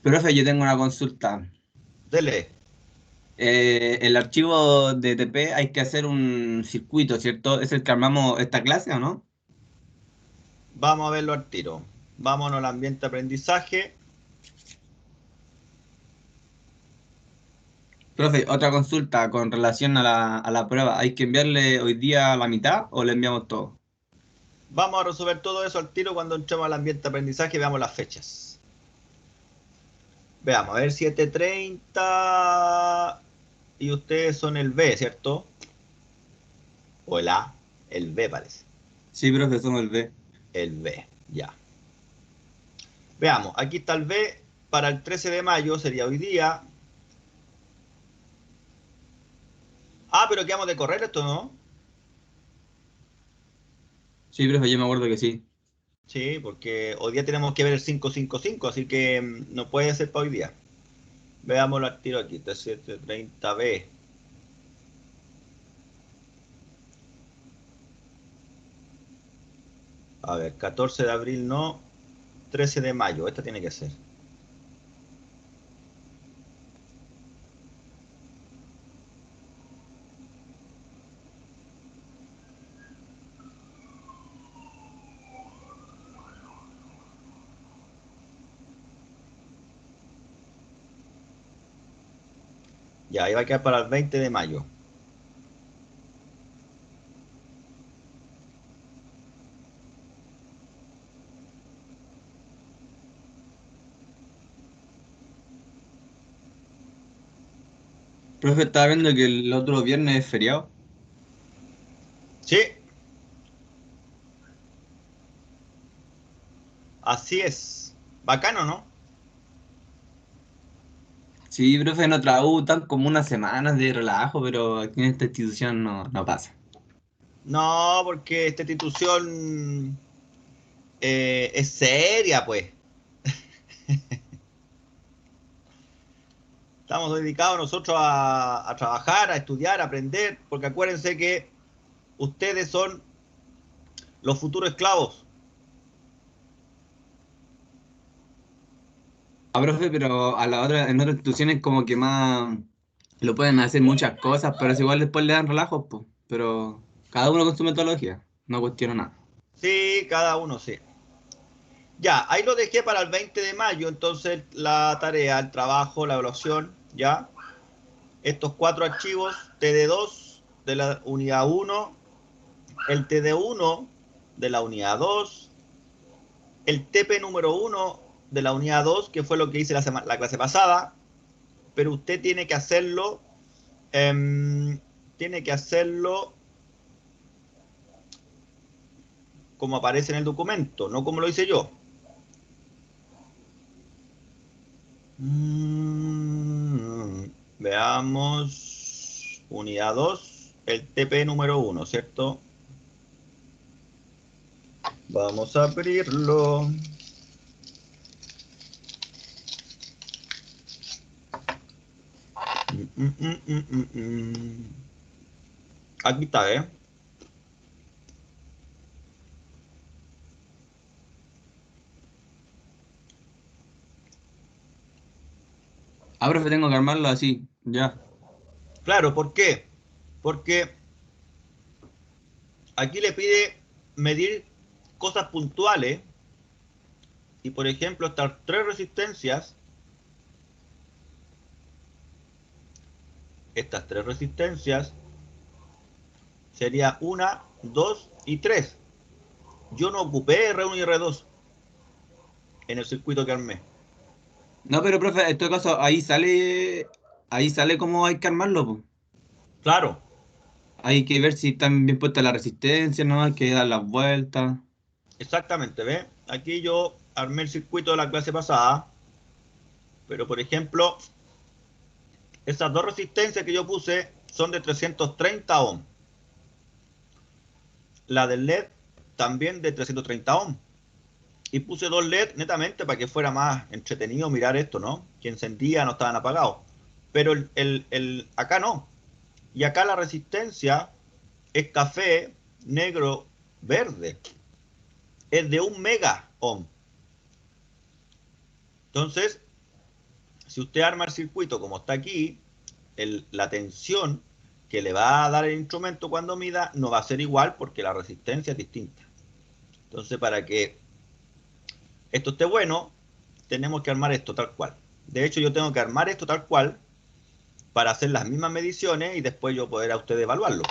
Profe, yo tengo una consulta. Dele. El archivo de TP hay que hacer un circuito, ¿cierto? ¿Es el que armamos esta clase o no? Vamos a verlo al tiro. Vámonos al ambiente de aprendizaje. Profe, otra consulta con relación a la prueba. ¿Hay que enviarle hoy día la mitad o le enviamos todo? Vamos a resolver todo eso al tiro cuando entremos al ambiente de aprendizaje y veamos las fechas. Veamos, a ver, 7:30. Y ustedes son el B, ¿cierto? O el A. El B parece. Sí, profe, somos el B. El B, ya. Veamos, aquí está el B. Para el 13 de mayo sería hoy día. Ah, pero quedamos de correr esto, ¿no? Sí, profe, yo me acuerdo que sí. Sí, porque hoy día tenemos que ver el 555, así que no puede ser para hoy día. Veámoslo al tiro aquí, 7:30B. A ver, 14 de abril no, 13 de mayo, esta tiene que ser. Ya, ahí va a quedar para el 20 de mayo. Profe, estaba viendo que el otro viernes es feriado. Sí, así es. Bacano, ¿no? Sí, profe, en otra U están como unas semanas de relajo, pero aquí en esta institución no pasa. No, porque esta institución es seria, pues. Estamos dedicados nosotros a trabajar, a estudiar, a aprender, porque acuérdense que ustedes son los futuros esclavos. Ah, profe, pero a la otra, en otras instituciones como que más lo pueden hacer muchas cosas, pero es igual después le dan relajos, pues. Pero cada uno con su metodología, no cuestiono nada. Sí, cada uno sí. Ya, ahí lo dejé para el 20 de mayo, entonces la tarea, el trabajo, la evaluación, ya. Estos cuatro archivos, TD2 de la unidad 1, el TD1 de la unidad 2, el TP número 1 de la unidad 2, que fue lo que hice la clase pasada, pero usted tiene que hacerlo como aparece en el documento, no como lo hice yo. Veamos. Unidad 2, el TP número 1, ¿cierto? Vamos a abrirlo. Mm, mm, mm, mm, mm. Aquí está, ¿eh? Ah, profe, tengo que armarlo así, ya. Claro, ¿por qué? Porque aquí le pide medir cosas puntuales y, por ejemplo, estas tres resistencias, sería una, dos y tres. Yo no ocupé R1 y R2 en el circuito que armé. No, pero profe, en todo caso, ahí sale cómo hay que armarlo, pues. Claro, Hay que ver si están bien puestas la resistencia, ¿no? Hay que dar las vueltas. exactamente, ¿ves? Aquí yo armé el circuito de la clase pasada, pero por ejemplo, esas dos resistencias que yo puse son de 330 ohms. La del LED también de 330 ohms. Y puse dos LED netamente para que fuera más entretenido mirar esto, ¿no? Que encendía, no estaban apagados. Pero acá no. Y acá la resistencia es café, negro, verde. Es de 1 mega ohm. Entonces, Si usted arma el circuito como está aquí, la tensión que le va a dar el instrumento cuando mida no va a ser igual porque la resistencia es distinta. Entonces, para que esto esté bueno, tenemos que armar esto tal cual. De hecho, yo tengo que armar esto tal cual para hacer las mismas mediciones y después yo poder a usted evaluarlo.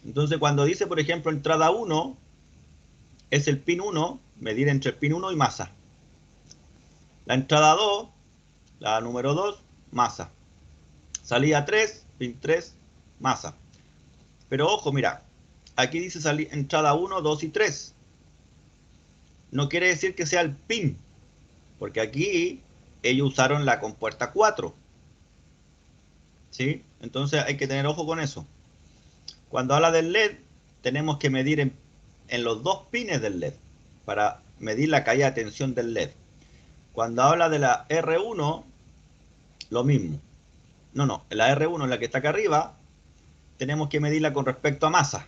Entonces, cuando dice, por ejemplo, entrada 1, es el pin 1, medir entre el pin 1 y masa. La entrada 2, la número 2, masa. Salida 3, pin 3, masa. Pero ojo, mira, aquí dice entrada 1, 2 y 3. No quiere decir que sea el pin, porque aquí ellos usaron la compuerta 4. ¿Sí? Entonces hay que tener ojo con eso. Cuando habla del LED, tenemos que medir en los dos pines del LED para medir la caída de tensión del LED. Cuando habla de la R1, lo mismo. No, la R1 es la que está acá arriba, tenemos que medirla con respecto a masa,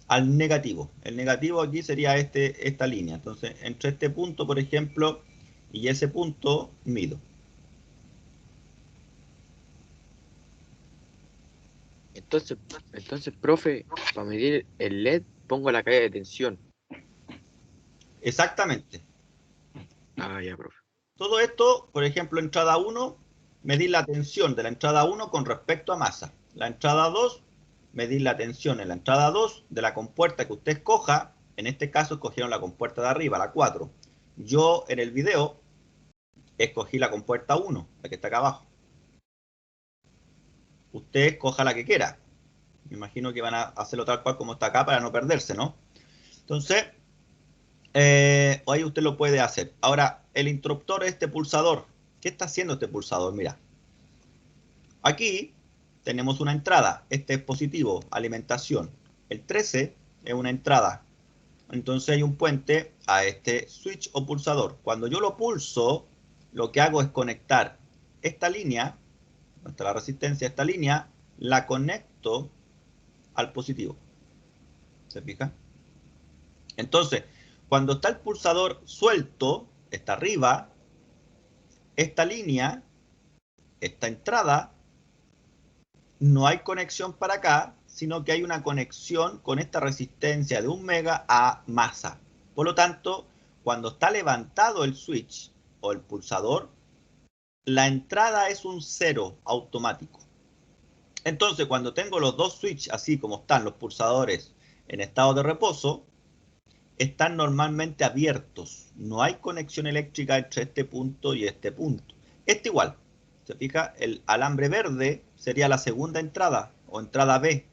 al negativo. El negativo aquí sería esta línea. Entonces, entre este punto, por ejemplo, y ese punto, mido. Entonces, entonces, profe, para medir el LED pongo la caída de tensión. Exactamente. Ah, ya, profe. Todo esto, por ejemplo, entrada 1, medir la tensión de la entrada 1 con respecto a masa. La entrada 2, medir la tensión en la entrada 2 de la compuerta que usted escoja. En este caso escogieron la compuerta de arriba, la 4. Yo en el video escogí la compuerta 1, la que está acá abajo. Usted escoja la que quiera. Me imagino que van a hacerlo tal cual como está acá para no perderse, ¿no? Entonces, ahí usted lo puede hacer. Ahora, el interruptor, este pulsador. ¿Qué está haciendo este pulsador? Mira. Aquí tenemos una entrada. Este es positivo, alimentación. El 13 es una entrada. Entonces hay un puente a este switch o pulsador. Cuando yo lo pulso, lo que hago es conectar esta línea, donde está la resistencia, esta línea, la conecto al positivo. ¿Se fija? Entonces, cuando está el pulsador suelto, está arriba, esta línea, esta entrada, no hay conexión para acá, sino que hay una conexión con esta resistencia de 1 mega a masa. Por lo tanto, cuando está levantado el switch o el pulsador, la entrada es un 0 automático. Entonces, cuando tengo los dos switches así como están los pulsadores en estado de reposo, están normalmente abiertos. No hay conexión eléctrica entre este punto y este punto. Este igual. ¿Se fija? El alambre verde sería la segunda entrada o entrada B.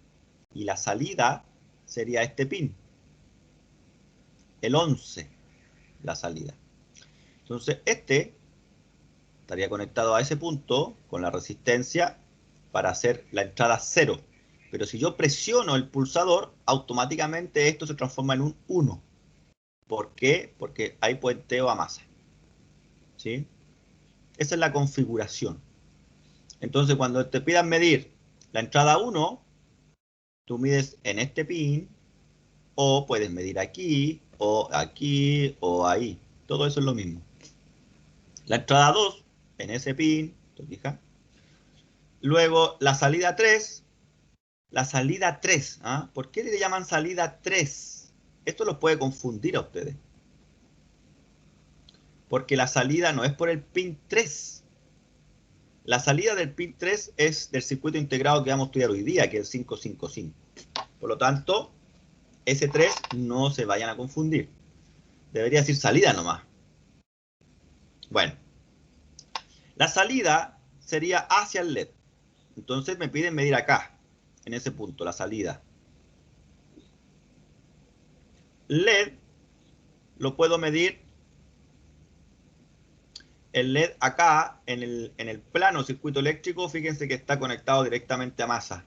Y la salida sería este pin. El 11, la salida. Entonces este estaría conectado a ese punto con la resistencia para hacer la entrada 0. Pero si yo presiono el pulsador, automáticamente esto se transforma en un 1. ¿Por qué? Porque hay puenteo a masa. ¿Sí? Esa es la configuración. Entonces, cuando te pidan medir la entrada 1, tú mides en este pin, o puedes medir aquí, o aquí, o ahí. Todo eso es lo mismo. La entrada 2, en ese pin, ¿te fijas? Luego, la salida 3. La salida 3, ¿ah? ¿Por qué le llaman salida 3? Esto los puede confundir a ustedes. Porque la salida no es por el pin 3. La salida del pin 3 es del circuito integrado que vamos a estudiar hoy día, que es el 555. Por lo tanto, ese 3 no se vayan a confundir. Debería decir salida nomás. Bueno, la salida sería hacia el LED. Entonces me piden medir acá, en ese punto, la salida. LED lo puedo medir. El LED acá, en el plano circuito eléctrico, fíjense que está conectado directamente a masa.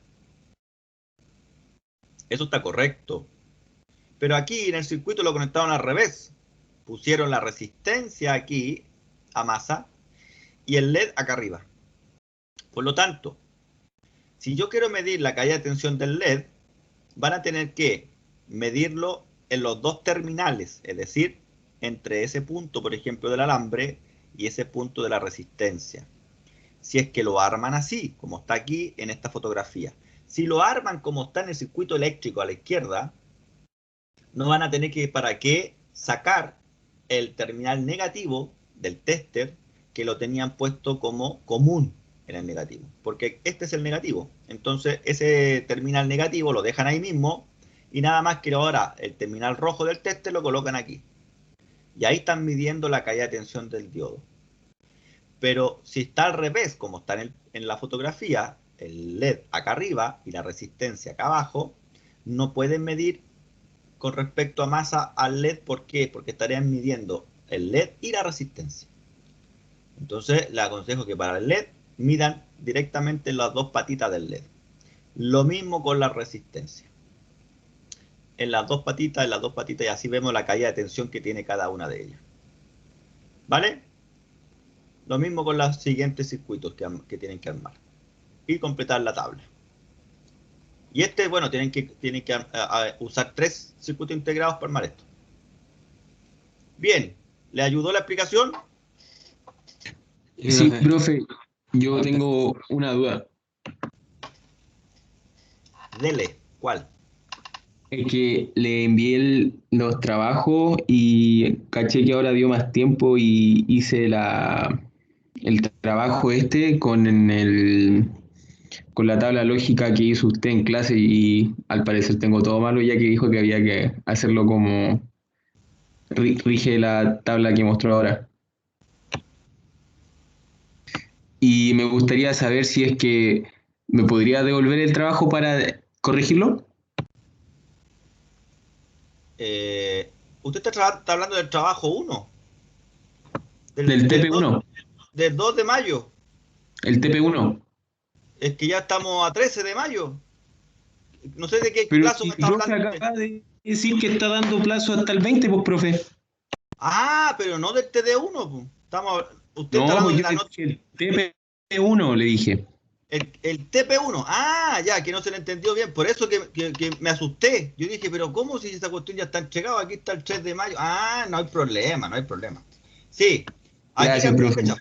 Eso está correcto. Pero aquí en el circuito lo conectaron al revés. Pusieron la resistencia aquí a masa y el LED acá arriba. Por lo tanto, si yo quiero medir la caída de tensión del LED, van a tener que medirlo en los dos terminales, es decir, entre ese punto, por ejemplo, del alambre y ese punto de la resistencia. Si es que lo arman así, como está aquí en esta fotografía. Si lo arman como está en el circuito eléctrico a la izquierda, no van a tener que, ¿para qué? Sacar el terminal negativo del tester que lo tenían puesto como común en el negativo, porque este es el negativo. Entonces ese terminal negativo lo dejan ahí mismo y nada más que ahora el terminal rojo del tester lo colocan aquí. Y ahí están midiendo la caída de tensión del diodo. Pero si está al revés, como está en la fotografía, el LED acá arriba y la resistencia acá abajo, no pueden medir con respecto a masa al LED. ¿Por qué? Porque estarían midiendo el LED y la resistencia. Entonces les aconsejo que para el LED midan directamente las dos patitas del LED. Lo mismo con la resistencia. En las dos patitas, y así vemos la caída de tensión que tiene cada una de ellas. ¿Vale? Lo mismo con los siguientes circuitos que tienen que armar. Y completar la tabla. Y bueno, tienen que usar 3 circuitos integrados para armar esto. Bien, ¿le ayudó la explicación? Sí, profe, yo tengo una duda. Dele, ¿cuál? Es que le envié los trabajos y caché que ahora dio más tiempo y hice el trabajo con la tabla lógica que hizo usted en clase y al parecer tengo todo malo ya que dijo que había que hacerlo como rige la tabla que mostró ahora. Y me gustaría saber si es que me podría devolver el trabajo para corregirlo. Usted está hablando del trabajo 1. Del TP1, Del 2 de mayo. el TP1. Es que ya estamos a 13 de mayo. No sé de qué Pero plazo si me el está profe hablando. acaba de decir que está dando plazo hasta el 20, pues, profe. Ah, pero no del TD1. Pues. Usted está No, hablando pues de yo la le nota. dije el TP1, le dije. El TP1. Ah, ya, que no se le entendió bien. Por eso que me asusté. Yo dije, pero ¿cómo si esta cuestión ya está entregada? Aquí está el 3 de mayo. Ah, no hay problema, no hay problema. Sí, aquí Gracias, cambió de profe. fecha.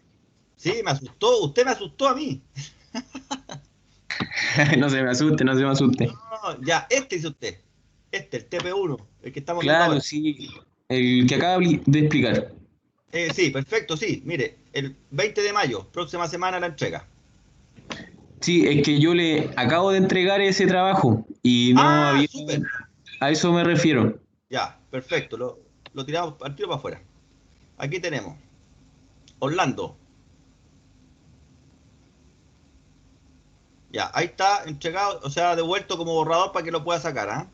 Sí, me asustó. Usted me asustó a mí. No se me asuste, no se me asuste. No, ya, dice usted. El TP1, el que estamos viendo Claro, ahora. sí. El que acaba de explicar. Sí, perfecto, sí. Mire, el 20 de mayo, próxima semana la entrega. Sí, es que yo le acabo de entregar ese trabajo y no Ah, había... súper. A eso me refiero. Ya, perfecto. Lo tiramos al tiro para afuera. Aquí tenemos Orlando. Ya, ahí está entregado, o sea, devuelto como borrador para que lo pueda sacar, ¿ah?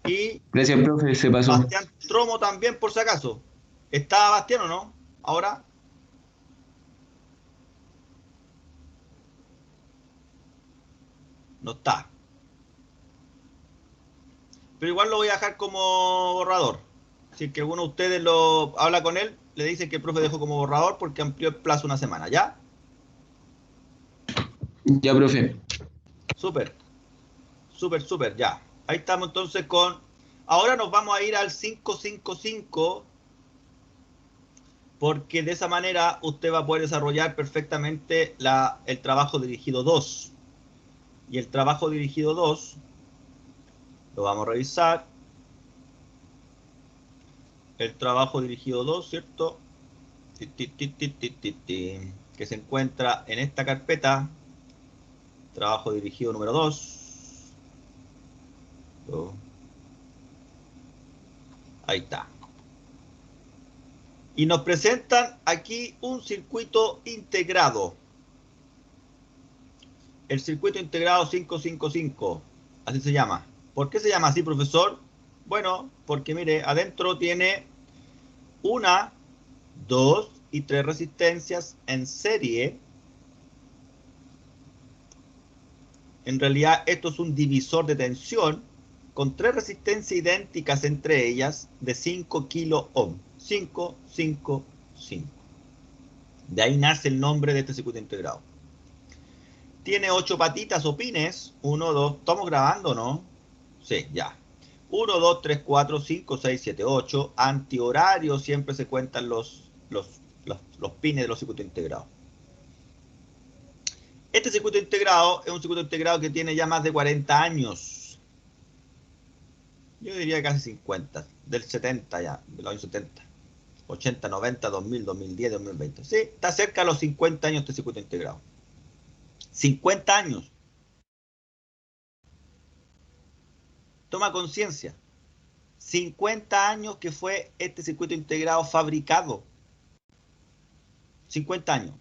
Y Gracias, profe, se pasó. Bastián Tromo también, por si acaso. ¿Está Bastián o no? Ahora no está. Pero igual lo voy a dejar como borrador. Si que alguno de ustedes lo habla con él, le dice que el profe dejó como borrador porque amplió el plazo una semana, ¿ya? Ya, profe. Súper, súper, súper, ya. Ahí estamos entonces con... Ahora nos vamos a ir al 555 porque de esa manera usted va a poder desarrollar perfectamente el trabajo dirigido 2. Y el trabajo dirigido 2 lo vamos a revisar. El trabajo dirigido 2, ¿cierto? Que se encuentra en esta carpeta. Trabajo dirigido número 2. Ahí está. Y nos presentan aquí un circuito integrado. El circuito integrado 555. Así se llama. ¿Por qué se llama así, profesor? Bueno, porque mire, adentro tiene 1, 2 y 3 resistencias en serie. En realidad esto es un divisor de tensión con 3 resistencias idénticas entre ellas de 5 kilo ohm. 5, 5, 5. De ahí nace el nombre de este circuito integrado. Tiene 8 patitas o pines. 1, 2. ¿Estamos grabando, no? Sí, ya. 1, 2, 3, 4, 5, 6, 7, 8. Antihorario siempre se cuentan los los pines de los circuitos integrados. Este circuito integrado es un circuito integrado que tiene ya más de 40 años. Yo diría casi 50, del 70 ya, de los años 70. 80, 90, 2000, 2010, 2020. Sí, está cerca de los 50 años este circuito integrado. 50 años. Toma conciencia. 50 años que fue este circuito integrado fabricado. 50 años.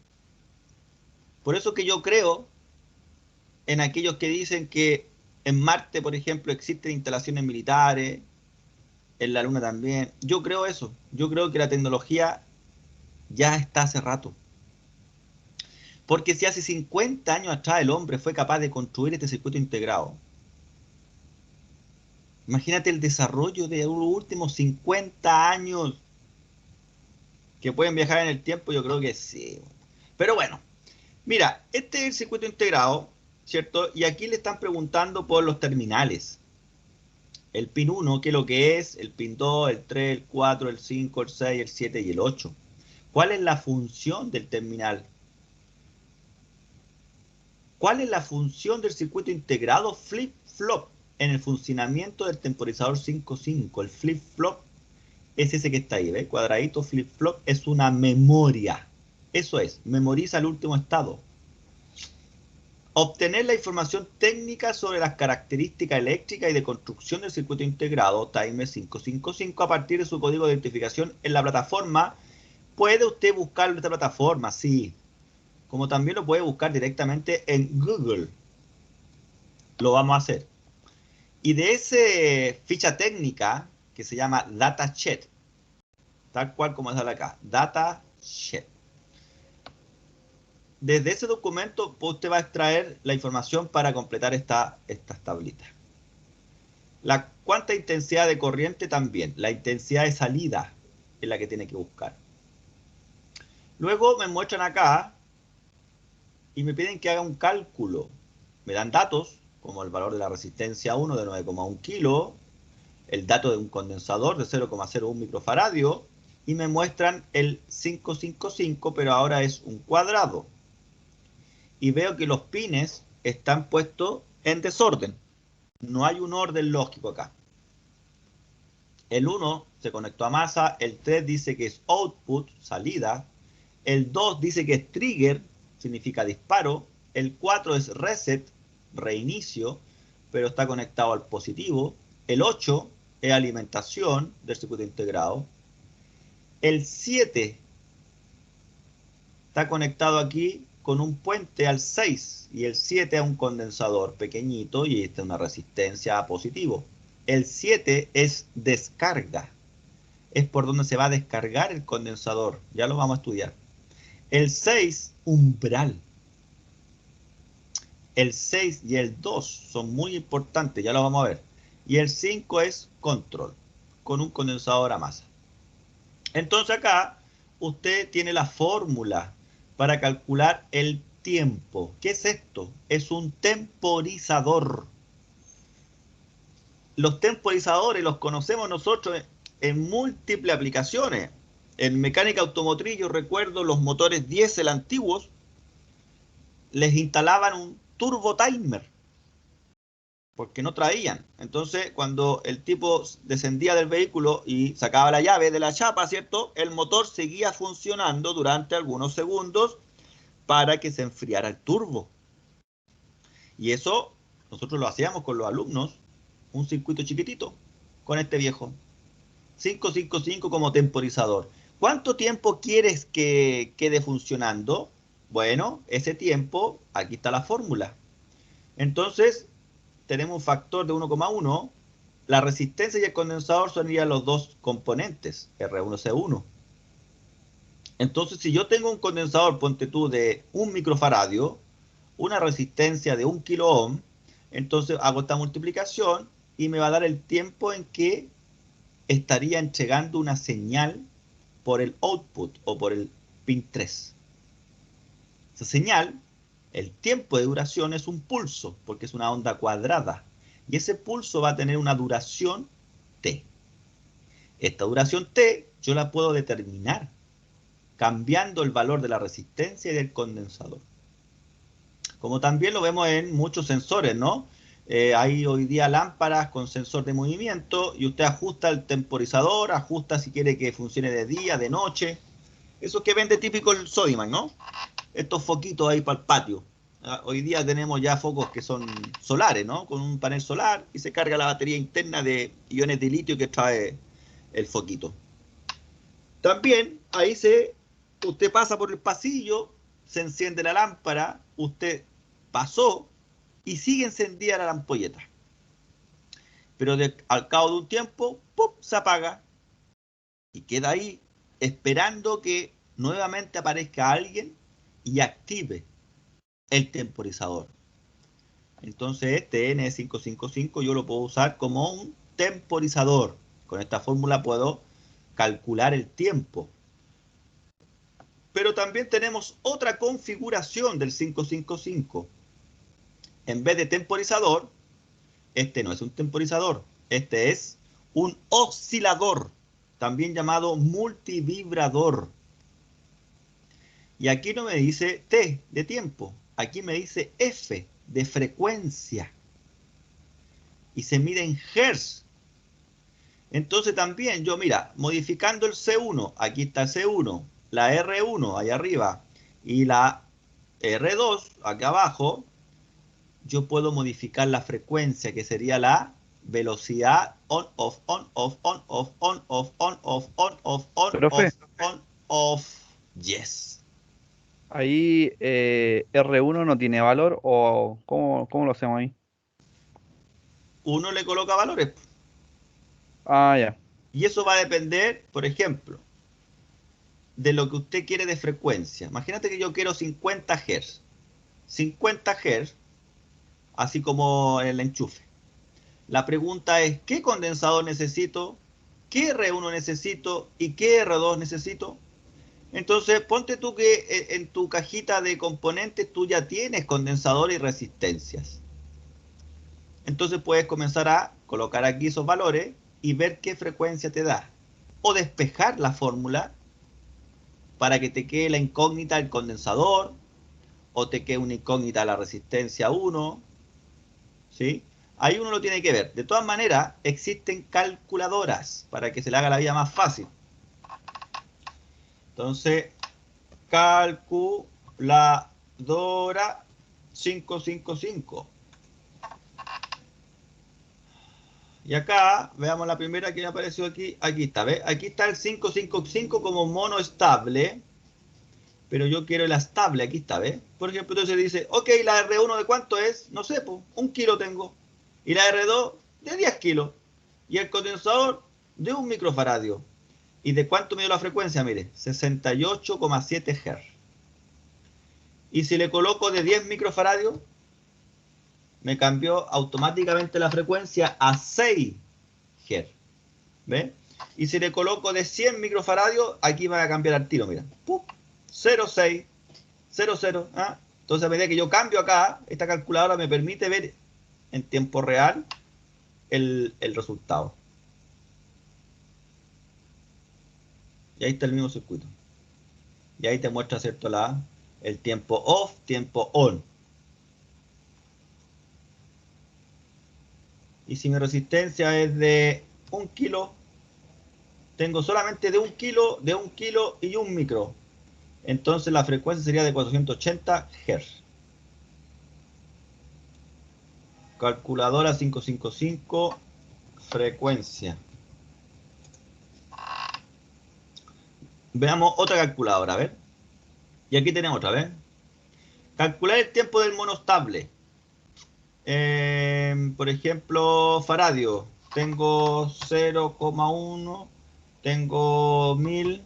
Por eso que yo creo en aquellos que dicen que en Marte, por ejemplo, existen instalaciones militares, en la Luna también. Yo creo eso. Yo creo que la tecnología ya está hace rato. Porque si hace 50 años atrás el hombre fue capaz de construir este circuito integrado, imagínate el desarrollo de los últimos 50 años que pueden viajar en el tiempo, yo creo que sí. Pero bueno, mira, este es el circuito integrado, ¿cierto? Y aquí le están preguntando por los terminales. El pin 1, ¿qué es lo que es? El pin 2, el 3, el 4, el 5, el 6, el 7 y el 8. ¿Cuál es la función del terminal? ¿Cuál es la función del circuito integrado flip-flop en el funcionamiento del temporizador 5.5? El flip-flop es ese que está ahí, ¿ves? Cuadradito flip-flop es una memoria. Eso es, memoriza el último estado. Obtener la información técnica sobre las características eléctricas y de construcción del circuito integrado Timer 555 a partir de su código de identificación en la plataforma. ¿Puede usted buscarlo en esta plataforma? Sí. Como también lo puede buscar directamente en Google. Lo vamos a hacer. Y de esa ficha técnica que se llama datasheet, tal cual como sale acá, datasheet. Desde ese documento usted va a extraer la información para completar estas tablitas. ¿Cuánta intensidad de corriente? También. La intensidad de salida es la que tiene que buscar. Luego me muestran acá y me piden que haga un cálculo. Me dan datos, como el valor de la resistencia 1 de 9,1 kilo, el dato de un condensador de 0,01 microfaradio, y me muestran el 555, pero ahora es un cuadrado. Y veo que los pines están puestos en desorden. No hay un orden lógico acá. El 1 se conectó a masa, el 3 dice que es output, salida, el 2 dice que es trigger, significa disparo, el 4 es reset, reinicio, pero está conectado al positivo, el 8 es alimentación del circuito integrado, el 7 está conectado aquí con un puente al 6 y el 7 a un condensador pequeñito y esta es una resistencia a positivo. El 7 es descarga, es por donde se va a descargar el condensador, ya lo vamos a estudiar. El 6, umbral. El 6 y el 2 son muy importantes, ya lo vamos a ver. Y el 5 es control, con un condensador a masa. Entonces acá usted tiene la fórmula para calcular el tiempo. ¿Qué es esto? Es un temporizador. Los temporizadores los conocemos nosotros en múltiples aplicaciones. En mecánica automotriz yo recuerdo los motores diésel antiguos les instalaban un turbo timer porque no traían. Entonces cuando el tipo descendía del vehículo y sacaba la llave de la chapa, ¿cierto? El motor seguía funcionando durante algunos segundos para que se enfriara el turbo. Y eso nosotros lo hacíamos con los alumnos, un circuito chiquitito con este viejo 555 como temporizador. ¿Cuánto tiempo quieres que quede funcionando? Bueno, ese tiempo, aquí está la fórmula. Entonces, tenemos un factor de 1,1. La resistencia y el condensador serían los dos componentes, R1C1. Entonces, si yo tengo un condensador, ponte tú, de 1 microfaradio, una resistencia de 1 kilo ohm, entonces hago esta multiplicación y me va a dar el tiempo en que estaría entregando una señal por el output o por el pin 3. Esa señal, el tiempo de duración es un pulso, porque es una onda cuadrada. Y ese pulso va a tener una duración T. Esta duración T yo la puedo determinar. cambiando el valor de la resistencia y del condensador. Como también lo vemos en muchos sensores, ¿no? Hay hoy día lámparas con sensor de movimiento y usted ajusta el temporizador, ajusta si quiere que funcione de día, de noche. Eso que vende típico el Sodimac, ¿no? Estos foquitos ahí para el patio. Hoy día tenemos ya focos que son solares, ¿no? Con un panel solar y se carga la batería interna de iones de litio que trae el foquito. También ahí usted pasa por el pasillo, se enciende la lámpara, usted pasó y sigue encendida la ampolleta. Pero al cabo de un tiempo, ¡pum!, se apaga y queda ahí esperando que nuevamente aparezca alguien y active el temporizador. Entonces este N555 yo lo puedo usar como un temporizador. Con esta fórmula puedo calcular el tiempo. Pero también tenemos otra configuración del 555. En vez de temporizador, este no es un temporizador, este es un oscilador, también llamado multivibrador. Y aquí no me dice T de tiempo, aquí me dice F de frecuencia. Y se mide en Hertz. Entonces también yo, mira, modificando el C1, aquí está el C1, la R1 allá arriba y la R2 acá abajo, yo puedo modificar la frecuencia, que sería la velocidad on, off, on, off, on, off, on, off, on, off, on, off, on, Profe, off, on, off. Yes. ahí R1 no tiene valor o ¿cómo lo hacemos ahí? Uno le coloca valores. Ah, ya. Y eso va a depender, por ejemplo, de lo que usted quiere de frecuencia. Imagínate que yo quiero 50 Hz. 50 Hz, así como el enchufe. La pregunta es, ¿qué condensador necesito? ¿Qué R1 necesito? ¿Y qué R2 necesito? Entonces, ponte tú que en tu cajita de componentes tú ya tienes condensador y resistencias. Entonces puedes comenzar a colocar aquí esos valores y ver qué frecuencia te da. O despejar la fórmula para que te quede la incógnita del condensador, o te quede una incógnita la resistencia 1, ¿sí? Ahí uno lo tiene que ver. De todas maneras, existen calculadoras para que se le haga la vida más fácil. Entonces, calculadora 555. Y acá, veamos la primera que me apareció aquí. Aquí está, ¿ves? Aquí está el 555 como mono estable. Pero yo quiero el estable, aquí está, ¿ves? Por ejemplo, entonces dice, ok, la R1 ¿de cuánto es? No sé, pues, 1 kilo tengo. Y la R2 de 10 kilos. Y el condensador de 1 microfaradio. ¿Y de cuánto me dio la frecuencia? Mire, 68,7 Hz. Y si le coloco de 10 microfaradios, me cambió automáticamente la frecuencia a 6 Hz. ¿Ves? Y si le coloco de 100 microfaradios, aquí va a cambiar al tiro, mira. ¡Pum! 0,6, 0,0. ¿Ah? Entonces, a medida que yo cambio acá, esta calculadora me permite ver en tiempo real el resultado. Y ahí está el mismo circuito. Y ahí te muestra, ¿cierto?, el tiempo off, tiempo on. Y si mi resistencia es de 1 kilo, tengo solamente de 1 kilo, de 1 kilo y 1 micro. Entonces la frecuencia sería de 480 Hz. Calculadora 555, frecuencia. Veamos otra calculadora, a ver. Y aquí tenemos otra, ¿ves? Calcular el tiempo del monostable. Por ejemplo, faradio. Tengo 0,1, tengo 1000.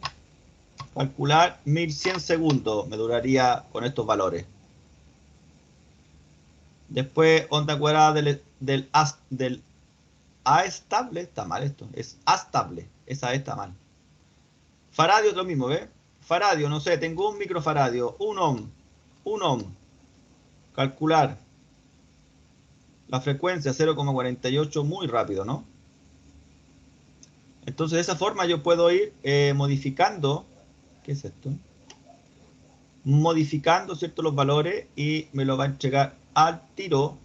Calcular 1100 segundos me duraría con estos valores. Después, onda cuadrada del A estable, está mal esto, es astable, esa está mal. Faradio es lo mismo, ¿ves? Faradio, no sé, tengo un microfaradio, un ohm. Calcular la frecuencia 0,48, muy rápido, ¿no? Entonces de esa forma yo puedo ir modificando ¿Qué es esto? Modificando, ¿cierto?, los valores y me lo va a entregar al tiro.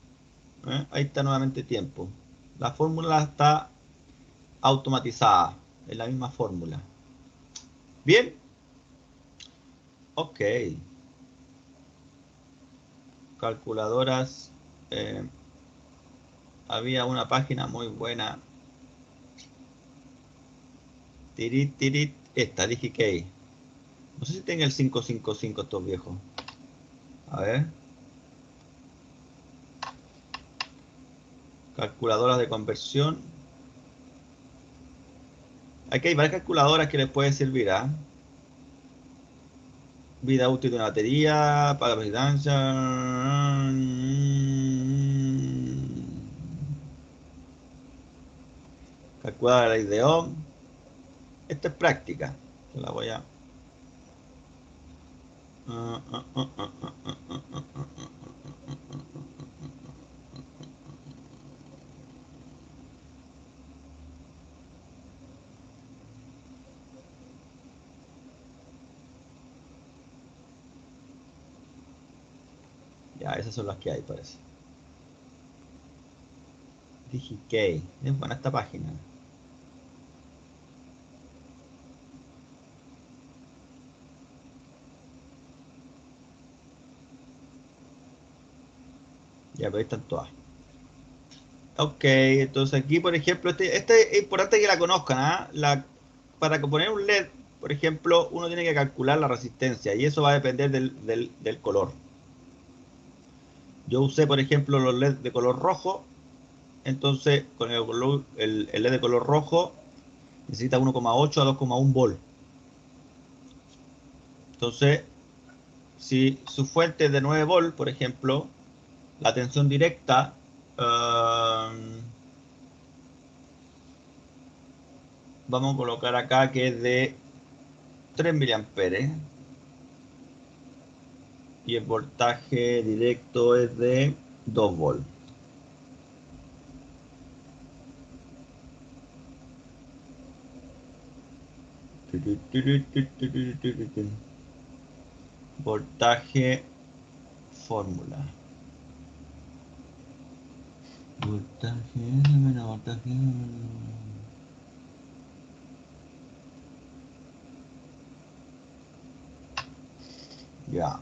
Ahí está nuevamente tiempo. La fórmula está automatizada, es la misma fórmula. Bien. Ok. Calculadoras. Había una página muy buena. Tirit, tirit. Esta, DigiKey. No sé si tenga el 555 estos viejos. A ver. Calculadoras de conversión. Aquí hay varias calculadoras que les puede servir, ¿ah? Vida útil de una batería, paga presidencia. Calculadora de ley de Ohm. Esta es práctica. Se la voy a. Ya, esas son las que hay, parece. DigiKey. Es buena esta página. Ya, pero ahí están todas. Ok, entonces aquí, por ejemplo, este es importante que la conozcan, ¿ah? Para poner un LED, por ejemplo, uno tiene que calcular la resistencia y eso va a depender del color. Yo usé, por ejemplo, los LED de color rojo. Entonces, con el LED de color rojo necesita 1,8 a 2,1 volt. Entonces, si su fuente es de 9 volt, por ejemplo, la tensión directa vamos a colocar acá que es de 3 miliamperes y el voltaje directo es de 2 volt. Voltaje fórmula. Voltaje. Ya.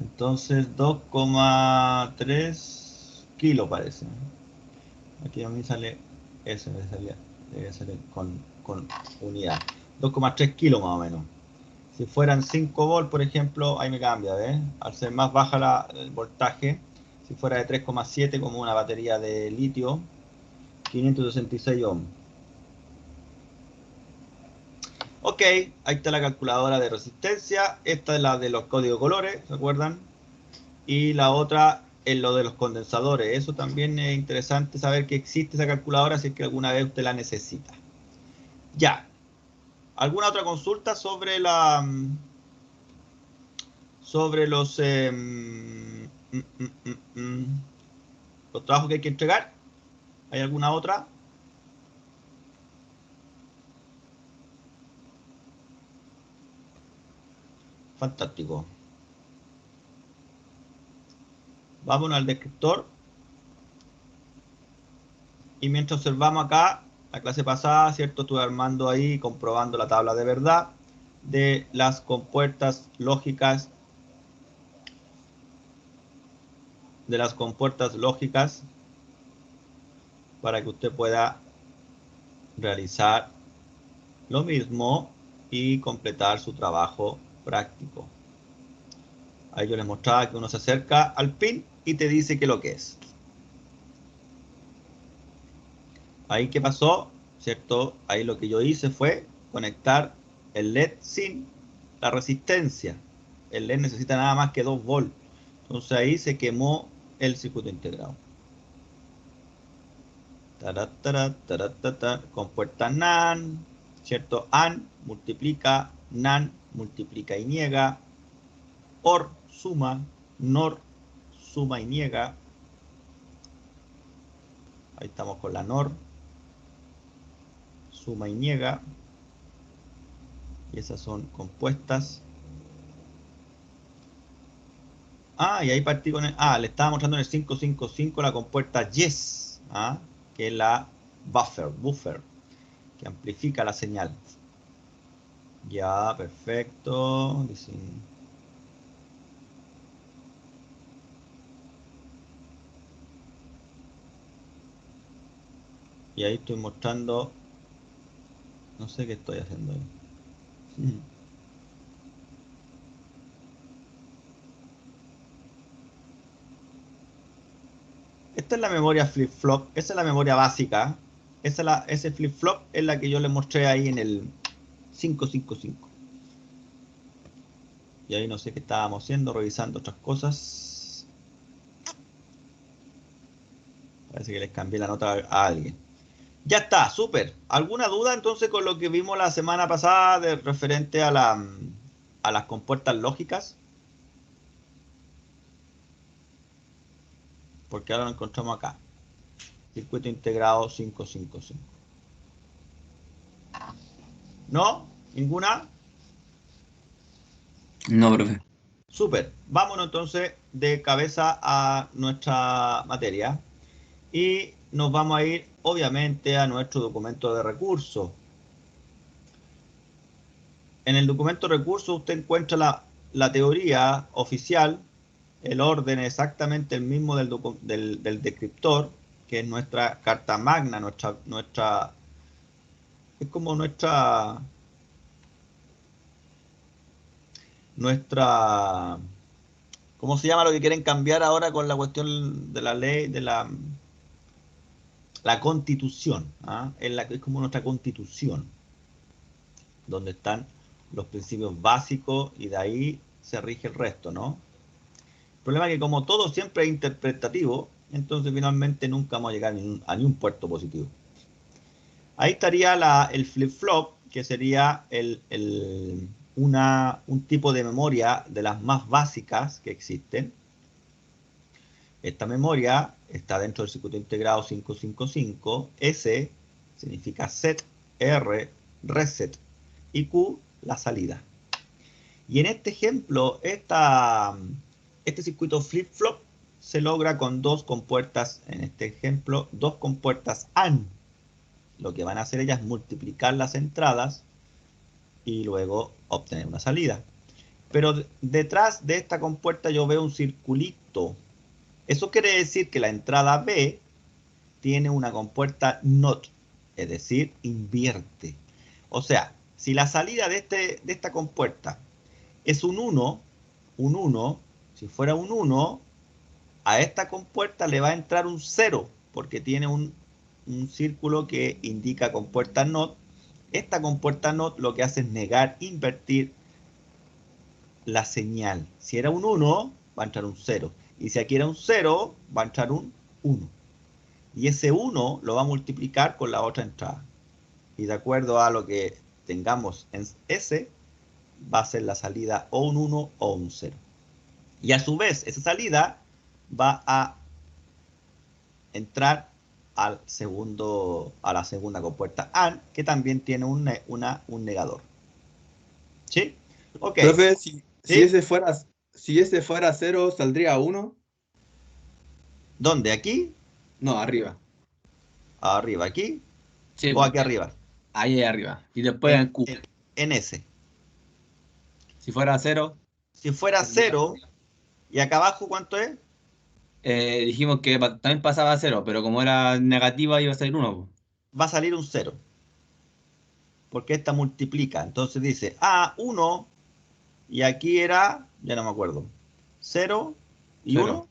Entonces 2,3 kilos parece. Aquí a mí sale eso, debe salir con unidad. 2,3 kilos más o menos. Si fueran 5 volt, por ejemplo, ahí me cambia, ¿ves? Al ser más baja el voltaje, si fuera de 3,7 como una batería de litio, 566 ohms. Ok, ahí está la calculadora de resistencia. Esta es la de los códigos colores, ¿se acuerdan? Y la otra es lo de los condensadores. Eso también es interesante saber que existe esa calculadora si es que alguna vez usted la necesita. Ya. ¿Alguna otra consulta sobre sobre los los trabajos que hay que entregar? ¿Hay alguna otra? Fantástico. Vámonos al descriptor. Y mientras observamos acá, la clase pasada, ¿cierto? Estuve armando ahí, comprobando la tabla de verdad de las compuertas lógicas. Para que usted pueda realizar lo mismo y completar su trabajo práctico. Ahí yo les mostraba que uno se acerca al pin y te dice qué es lo que es. Ahí qué pasó, ¿cierto? Ahí lo que yo hice fue conectar el LED sin la resistencia. El LED necesita nada más que 2 volts. Entonces ahí se quemó el circuito integrado. Compuerta NAND, ¿cierto? AND multiplica, NAND multiplica y niega, OR suma, NOR suma y niega. Ahí estamos con la NOR. suma y niega. Y esas son compuestas. Ah, y ahí partí con el... Ah, le estaba mostrando en el 555 la compuerta yes, ¿ah? Que es la buffer, que amplifica la señal. Ya, perfecto. Y ahí estoy mostrando... No sé qué estoy haciendo ahí. Esta es la memoria flip-flop, esa es la memoria básica. Ese flip-flop es la que yo le mostré ahí en el 555. Y ahí no sé qué estábamos haciendo, revisando otras cosas. Parece que les cambié la nota a alguien. Ya está, súper. ¿Alguna duda entonces con lo que vimos la semana pasada referente a las compuertas lógicas? Porque ahora lo encontramos acá. Circuito integrado 555. ¿No? ¿Ninguna? No, profe. Súper. Vámonos entonces de cabeza a nuestra materia. Y nos vamos a ir, obviamente, a nuestro documento de recursos. En el documento de recursos usted encuentra la teoría oficial, el orden exactamente el mismo del descriptor, que es nuestra carta magna, es como nuestra, ¿cómo se llama lo que quieren cambiar ahora con la cuestión de la ley, de la constitución? ¿Ah? Es como nuestra constitución, donde están los principios básicos y de ahí se rige el resto, ¿no? El problema es que como todo siempre es interpretativo, entonces finalmente nunca vamos a llegar a ni un puerto positivo. Ahí estaría el flip-flop, que sería un tipo de memoria de las más básicas que existen. Esta memoria está dentro del circuito integrado 555. S significa set, R, reset y Q, la salida. Y en este ejemplo, este circuito flip-flop se logra con dos compuertas, en este ejemplo, dos compuertas AND. Lo que van a hacer ellas es multiplicar las entradas y luego obtener una salida. Pero detrás de esta compuerta yo veo un circulito. Eso quiere decir que la entrada B tiene una compuerta NOT, es decir, invierte. O sea, si la salida de esta compuerta es un 1, si fuera un 1, a esta compuerta le va a entrar un 0, porque tiene un círculo que indica compuerta NOT. Esta compuerta NOT lo que hace es negar, invertir la señal. Si era un 1, va a entrar un 0. Y si aquí era un 0, va a entrar un 1. Y ese 1 lo va a multiplicar con la otra entrada. Y de acuerdo a lo que tengamos en S, va a ser la salida o un 1 o un 0. Y a su vez, esa salida va a entrar a la segunda compuerta AND, que también tiene un negador. ¿Sí? Ok. Profe, si ¿Sí? ese fuera 0, ¿saldría 1? ¿Dónde? ¿Aquí? No, arriba. ¿Arriba? ¿Aquí? Sí, ¿O aquí arriba? ahí arriba. Y después en Q. En S. Si fuera 0, Si fuera saldría 0, ¿y acá abajo cuánto es? dijimos que también pasaba a 0, pero como era negativa iba a salir 1. Va a salir un 0. Porque esta multiplica. Entonces dice, 1, y aquí era, ya no me acuerdo, 0 y 1.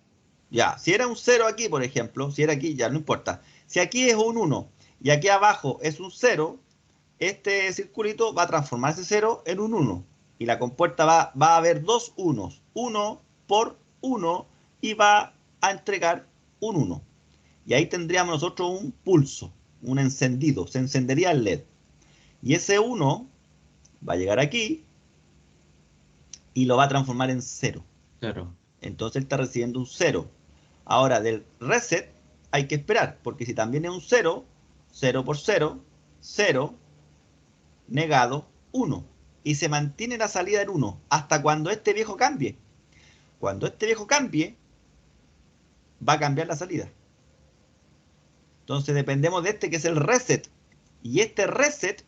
Ya, si era un 0 aquí, por ejemplo, si era aquí, ya no importa. Si aquí es un 1 y aquí abajo es un 0, este circulito va a transformar ese 0 en un 1. Y la compuerta va a haber dos unos, 1 por 1, y va a entregar un 1. Y ahí tendríamos nosotros un pulso, un encendido, se encendería el LED. Y ese 1 va a llegar aquí y lo va a transformar en 0. Claro. Entonces él está recibiendo un 0. Ahora del reset hay que esperar, porque si también es un 0, 0 por 0, 0, negado 1. Y se mantiene la salida en 1 hasta cuando este viejo cambie. Cuando este viejo cambie, va a cambiar la salida. Entonces dependemos de este que es el reset. Y este reset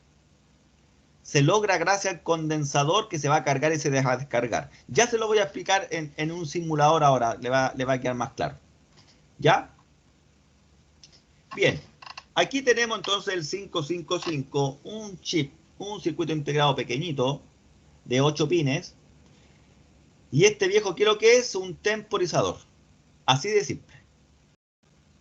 se logra gracias al condensador que se va a cargar y se deja descargar. Ya se lo voy a explicar en un simulador ahora. Le va a quedar más claro. ¿Ya? Bien. Aquí tenemos entonces el 555, un chip, un circuito integrado pequeñito de 8 pines. Y este viejo, ¿qué es lo que es? Un temporizador. Así de simple.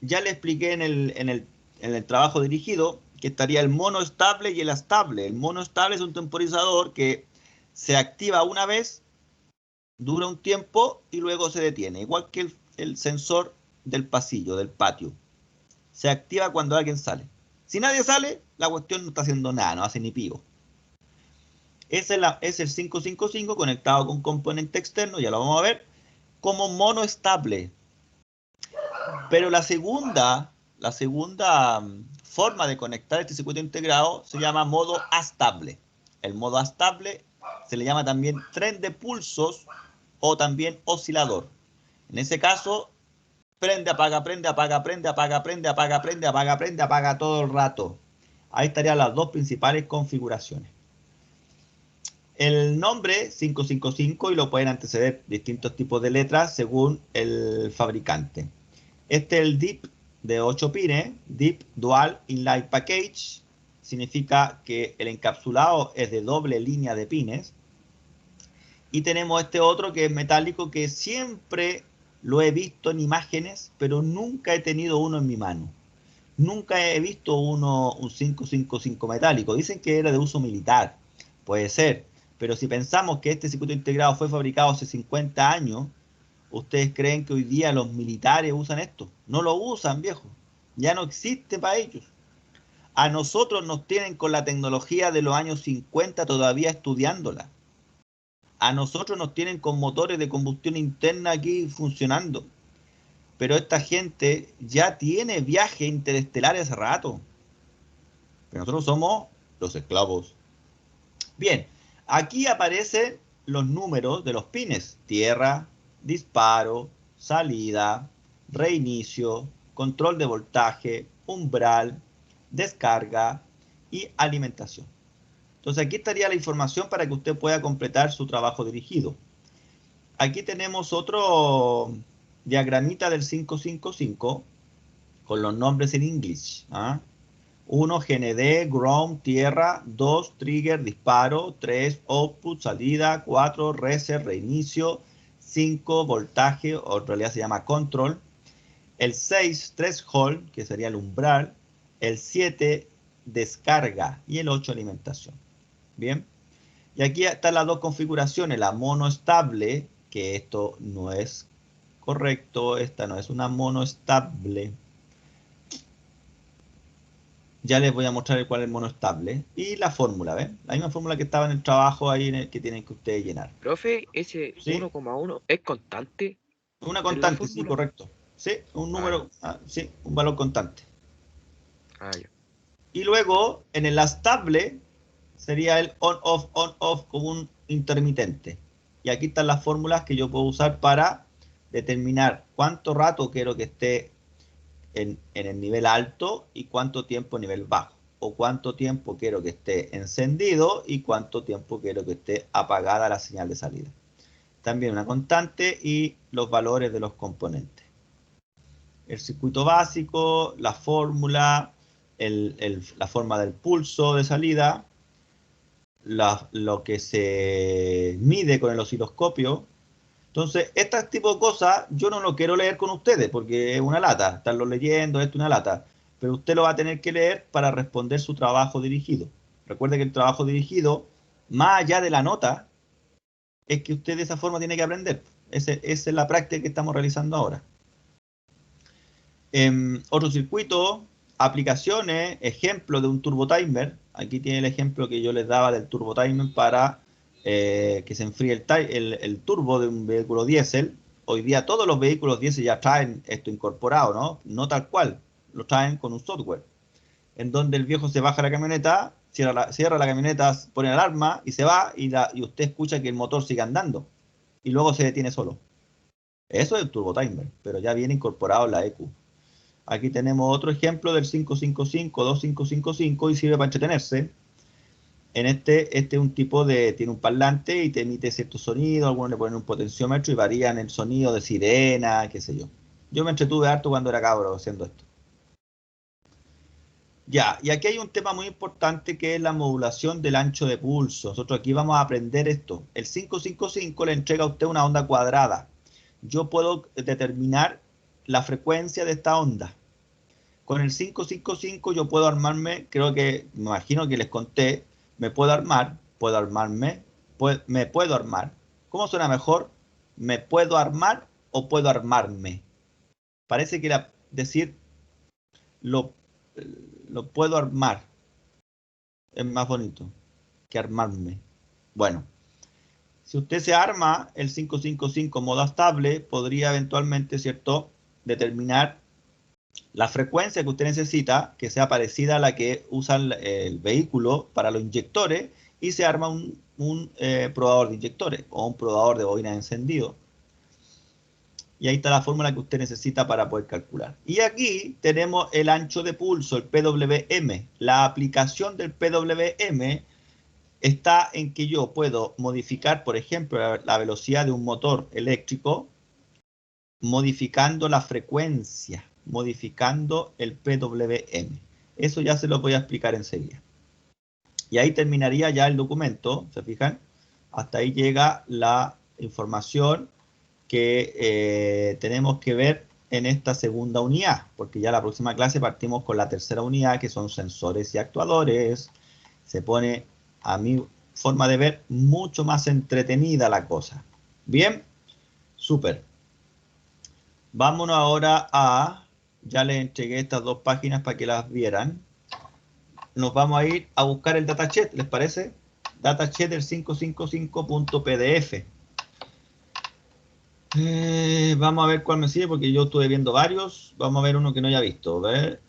Ya le expliqué en el trabajo dirigido que estaría el mono estable y el astable. El mono estable es un temporizador que se activa una vez, dura un tiempo y luego se detiene. Igual que el sensor del pasillo, del patio. Se activa cuando alguien sale. Si nadie sale, la cuestión no está haciendo nada, no hace ni pivo. Es el 555 conectado con componente externo, ya lo vamos a ver, como mono estable. Pero la segunda forma de conectar este circuito integrado se llama modo astable. El modo astable se le llama también tren de pulsos o también oscilador. En ese caso, prende, apaga, prende, apaga, prende, apaga, prende, apaga, prende, apaga, prende, apaga todo el rato. Ahí estarían las dos principales configuraciones. El nombre 555 y lo pueden anteceder distintos tipos de letras según el fabricante. Este es el DIP de 8 pines, DIP Dual Inline Package. Significa que el encapsulado es de doble línea de pines. Y tenemos este otro que es metálico, que siempre lo he visto en imágenes, pero nunca he tenido uno en mi mano. Nunca he visto un 555 metálico. Dicen que era de uso militar. Puede ser. Pero si pensamos que este circuito integrado fue fabricado hace 50 años, ¿ustedes creen que hoy día los militares usan esto? No lo usan, viejo. Ya no existe para ellos. A nosotros nos tienen con la tecnología de los años 50 todavía estudiándola. A nosotros nos tienen con motores de combustión interna aquí funcionando. Pero esta gente ya tiene viajes interestelares hace rato. Pero nosotros somos los esclavos. Bien, aquí aparecen los números de los pines. Tierra, disparo, salida, reinicio, control de voltaje, umbral, descarga y alimentación. Entonces aquí estaría la información para que usted pueda completar su trabajo dirigido. Aquí tenemos otro diagramita del 555 con los nombres en inglés. 1, GND, ground, tierra. 2, trigger, disparo. 3, output, salida. 4, reset, reinicio. 5, voltaje, o en realidad se llama control. El 6, threshold, que sería el umbral. El 7, descarga. Y el 8, alimentación. Bien. Y aquí están las dos configuraciones. La mono estable, que esto no es correcto. Esta no es una mono estable. Ya les voy a mostrar cuál es el mono estable. Y la fórmula, ¿ven? La misma fórmula que estaba en el trabajo ahí en el que tienen que ustedes llenar. Profe, ese ¿Sí? 1,1 es constante Una en la constante, sí, fórmula. correcto. Sí, un número, sí, un valor constante. Ya. Y luego, en el astable, sería el on-off como un intermitente. Y aquí están las fórmulas que yo puedo usar para determinar cuánto rato quiero que esté en el nivel alto y cuánto tiempo en nivel bajo. O cuánto tiempo quiero que esté encendido y cuánto tiempo quiero que esté apagada la señal de salida. También una constante y los valores de los componentes. El circuito básico, la fórmula, la forma del pulso de salida, lo que se mide con el osciloscopio. Entonces, este tipo de cosas yo no lo quiero leer con ustedes porque es una lata, estarlo leyendo, esto es una lata. Pero usted lo va a tener que leer para responder su trabajo dirigido. Recuerde que el trabajo dirigido, más allá de la nota, es que usted de esa forma tiene que aprender. Esa es la práctica que estamos realizando ahora. Otro circuito, aplicaciones, ejemplo de un turbo timer. Aquí tiene el ejemplo que yo les daba del turbo timer para que se enfríe el turbo de un vehículo diésel. Hoy día todos los vehículos diésel ya traen esto incorporado, ¿no? No tal cual, lo traen con un software. En donde el viejo se baja la camioneta cierra la camioneta, pone alarma y se va y usted escucha que el motor sigue andando y luego se detiene solo. Eso es el turbo timer, pero ya viene incorporado en la EQ. Aquí tenemos otro ejemplo del 555, 2555 y sirve para entretenerse. En este es un tipo de, tiene un parlante y te emite ciertos sonidos, algunos le ponen un potenciómetro y varían el sonido de sirena, qué sé yo. Yo me entretuve harto cuando era cabro haciendo esto. Ya, y aquí hay un tema muy importante que es la modulación del ancho de pulso. Nosotros aquí vamos a aprender esto. El 555 le entrega a usted una onda cuadrada. Yo puedo determinar la frecuencia de esta onda. Con el 555 yo puedo armarme, creo que, me imagino que les conté, me puedo armar, me puedo armar. ¿Cómo suena mejor? ¿Me puedo armar o puedo armarme? Parece que decir lo puedo armar es más bonito que armarme. Bueno, si usted se arma el 555 modo estable, podría eventualmente, ¿cierto?, determinar la frecuencia que usted necesita, que sea parecida a la que usa el vehículo para los inyectores, y se arma un probador de inyectores o un probador de bobina de encendido. Y ahí está la fórmula que usted necesita para poder calcular. Y aquí tenemos el ancho de pulso, el PWM. La aplicación del PWM está en que yo puedo modificar, por ejemplo, la velocidad de un motor eléctrico modificando la frecuencia, modificando el PWM. Eso ya se lo voy a explicar enseguida. Y ahí terminaría ya el documento, ¿se fijan? Hasta ahí llega la información que tenemos que ver en esta segunda unidad, porque ya la próxima clase partimos con la tercera unidad, que son sensores y actuadores. Se pone, a mi forma de ver, mucho más entretenida la cosa. Bien, súper. Vámonos ahora a, ya les entregué estas dos páginas para que las vieran. Nos vamos a ir a buscar el datasheet, ¿les parece? Datasheet del 555.pdf. Vamos a ver cuál me sirve, porque yo estuve viendo varios. Vamos a ver uno que no haya visto. A ver,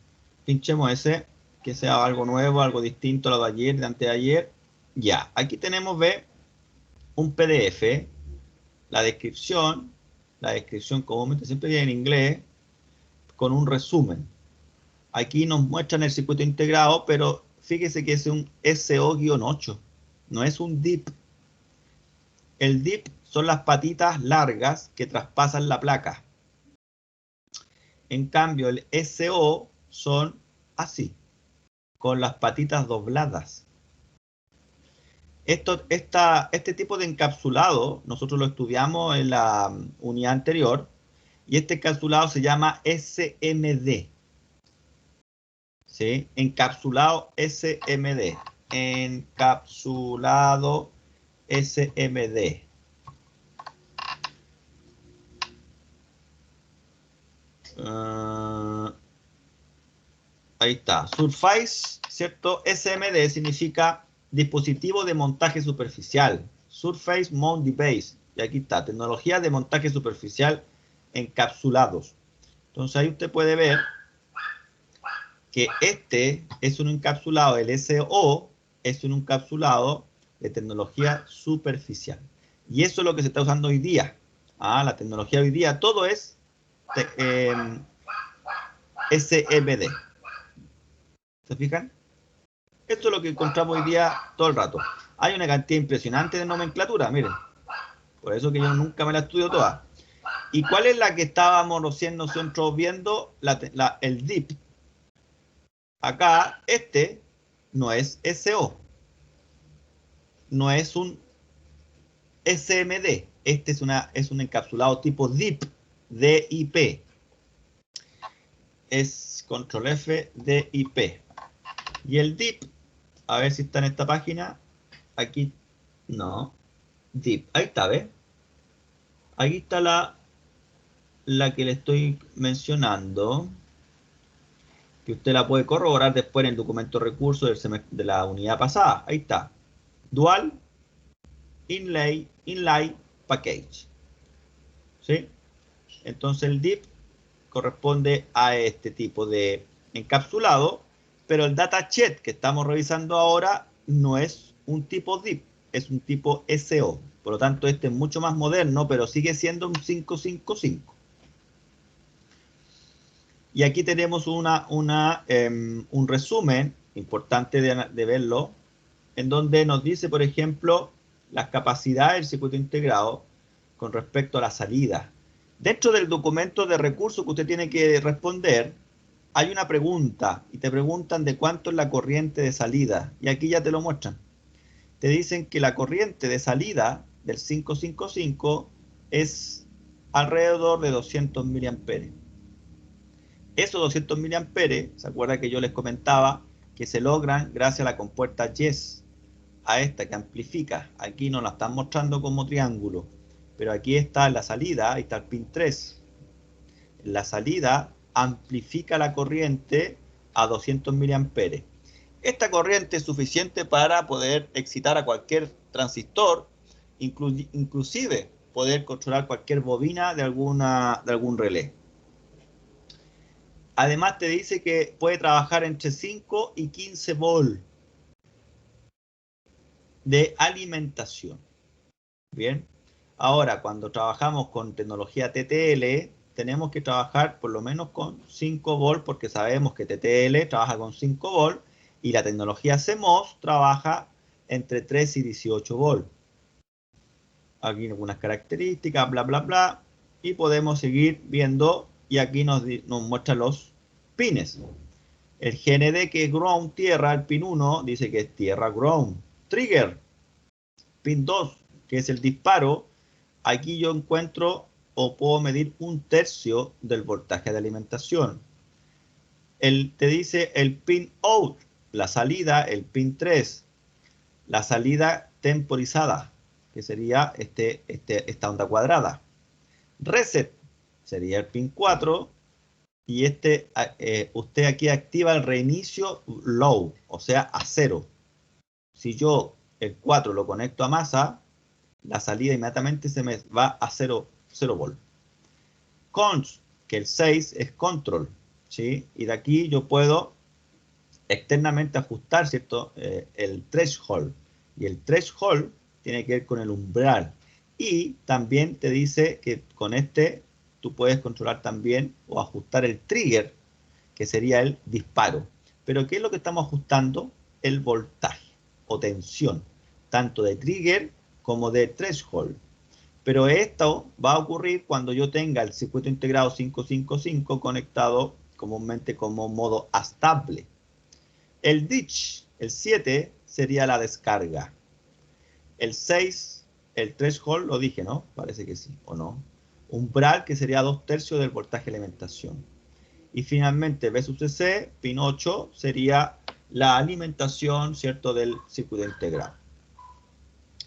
pinchemos ese, que sea algo nuevo, algo distinto a lo de ayer, de antes de ayer. Ya, aquí tenemos, ve, un PDF, la descripción comúnmente siempre viene en inglés, con un resumen. Aquí nos muestran el circuito integrado, pero fíjese que es un SO-8, no es un DIP. El DIP son las patitas largas que traspasan la placa. En cambio, el SO son así, con las patitas dobladas. Este tipo de encapsulado, nosotros lo estudiamos en la unidad anterior, y este encapsulado se llama SMD. ¿Sí? Encapsulado SMD. Encapsulado SMD. Ahí está. Surface, ¿cierto? SMD significa dispositivo de montaje superficial. Surface Mount Device. Y aquí está, tecnología de montaje superficial encapsulados. Entonces ahí usted puede ver que este es un encapsulado, el SO es un encapsulado de tecnología superficial. Y eso es lo que se está usando hoy día. La tecnología hoy día, todo es SMD. ¿Se fijan? Esto es lo que encontramos hoy día todo el rato. Hay una cantidad impresionante de nomenclatura, miren. Por eso que yo nunca me la estudio toda. ¿Y cuál es la que estábamos nosotros viendo? El DIP. Acá, este no es SO. No es un SMD. Este es un encapsulado tipo DIP. DIP. Es control F, DIP. Y el DIP, a ver si está en esta página. Aquí, no. DIP, ahí está, ¿ves? Aquí está la que le estoy mencionando, que usted la puede corroborar después en el documento recurso de la unidad pasada. Ahí está. Dual Inlay Package. ¿Sí? Entonces el DIP corresponde a este tipo de encapsulado Pero el datasheet que estamos revisando ahora no es un tipo DIP, es un tipo SO. Por lo tanto, este es mucho más moderno, pero sigue siendo un 555. Y aquí tenemos un resumen importante de verlo, en donde nos dice, por ejemplo, las capacidades del circuito integrado con respecto a la salida. Dentro del documento de recursos que usted tiene que responder, hay una pregunta, y te preguntan de cuánto es la corriente de salida, y aquí ya te lo muestran. Te dicen que la corriente de salida del 555 es alrededor de 200 miliamperes. Esos 200 miliamperes, ¿se acuerda que yo les comentaba que se logran gracias a la compuerta YES? A esta que amplifica. Aquí nos la están mostrando como triángulo, pero aquí está en la salida, ahí está el pin 3. En la salida amplifica la corriente a 200 miliamperes. Esta corriente es suficiente para poder excitar a cualquier transistor, inclusive poder controlar cualquier bobina de algún relé. Además te dice que puede trabajar entre 5 y 15 volts de alimentación. Bien, ahora cuando trabajamos con tecnología TTL, tenemos que trabajar por lo menos con 5 volts, porque sabemos que TTL trabaja con 5 volts y la tecnología CMOS trabaja entre 3 y 18 volts. Aquí algunas características, bla, bla, bla, y podemos seguir viendo, y aquí nos muestra los pines. El GND, que es ground, tierra, el pin 1 dice que es tierra ground. Trigger, pin 2, que es el disparo. Aquí yo encuentro o puedo medir 1/3 del voltaje de alimentación. Te dice el pin out, la salida, el pin 3. La salida temporizada, que sería esta onda cuadrada. Reset sería el pin 4. Y usted aquí activa el reinicio low, o sea, a 0. Si yo el 4 lo conecto a masa, la salida inmediatamente se me va a 0 volt. Cons, que el 6 es control, ¿sí? Y de aquí yo puedo externamente ajustar, ¿cierto? El threshold. Y el threshold tiene que ver con el umbral. Y también te dice que con tú puedes controlar también o ajustar el trigger, que sería el disparo. Pero ¿qué es lo que estamos ajustando? El voltaje o tensión, tanto de trigger como de threshold. Pero esto va a ocurrir cuando yo tenga el circuito integrado 555 conectado comúnmente como modo estable. El ditch, el 7, sería la descarga. El 6, el threshold, lo dije, ¿no? Parece que sí, ¿o no? Umbral, que sería 2/3 del voltaje de alimentación. Y finalmente, B sub CC, pin 8, sería la alimentación, ¿cierto?, del circuito integrado.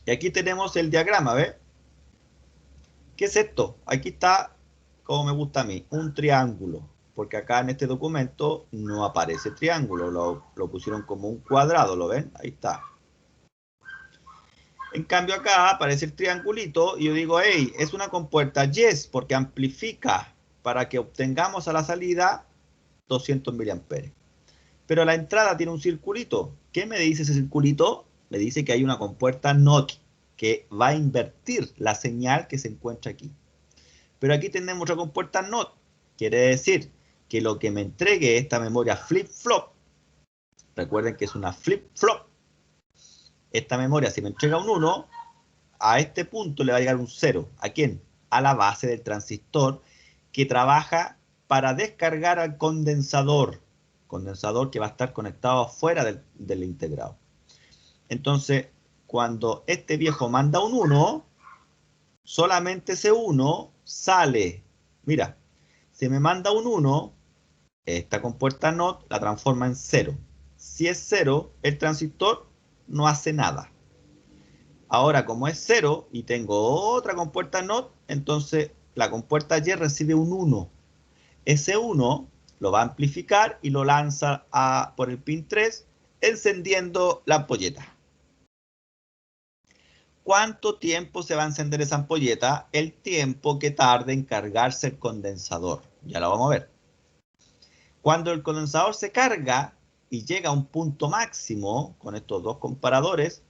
Y aquí tenemos el diagrama, ¿ves? ¿Qué es esto? Aquí está, como me gusta a mí, un triángulo. Porque acá en este documento no aparece triángulo, lo pusieron como un cuadrado, ¿lo ven? Ahí está. En cambio acá aparece el triangulito y yo digo, hey, es una compuerta YES porque amplifica para que obtengamos a la salida 200 miliamperes. Pero la entrada tiene un circulito. ¿Qué me dice ese circulito? Me dice que hay una compuerta NOT que va a invertir la señal que se encuentra aquí. Pero aquí tenemos otra compuerta NOT. Quiere decir que lo que me entregue esta memoria flip-flop, recuerden que es una flip-flop, esta memoria si me entrega un 1, a este punto le va a llegar un 0. ¿A quién? A la base del transistor que trabaja para descargar al condensador que va a estar conectado afuera del integrado. Entonces, cuando este viejo manda un 1, solamente ese 1 sale. Mira, si me manda un 1, esta compuerta NOT la transforma en 0. Si es 0, el transistor no hace nada. Ahora, como es 0 y tengo otra compuerta NOT, entonces la compuerta Y recibe un 1. Ese 1 lo va a amplificar y lo lanza por el pin 3, encendiendo la ampolleta. ¿Cuánto tiempo se va a encender esa ampolleta? El tiempo que tarde en cargarse el condensador. Ya lo vamos a ver. Cuando el condensador se carga y llega a un punto máximo con estos dos comparadores,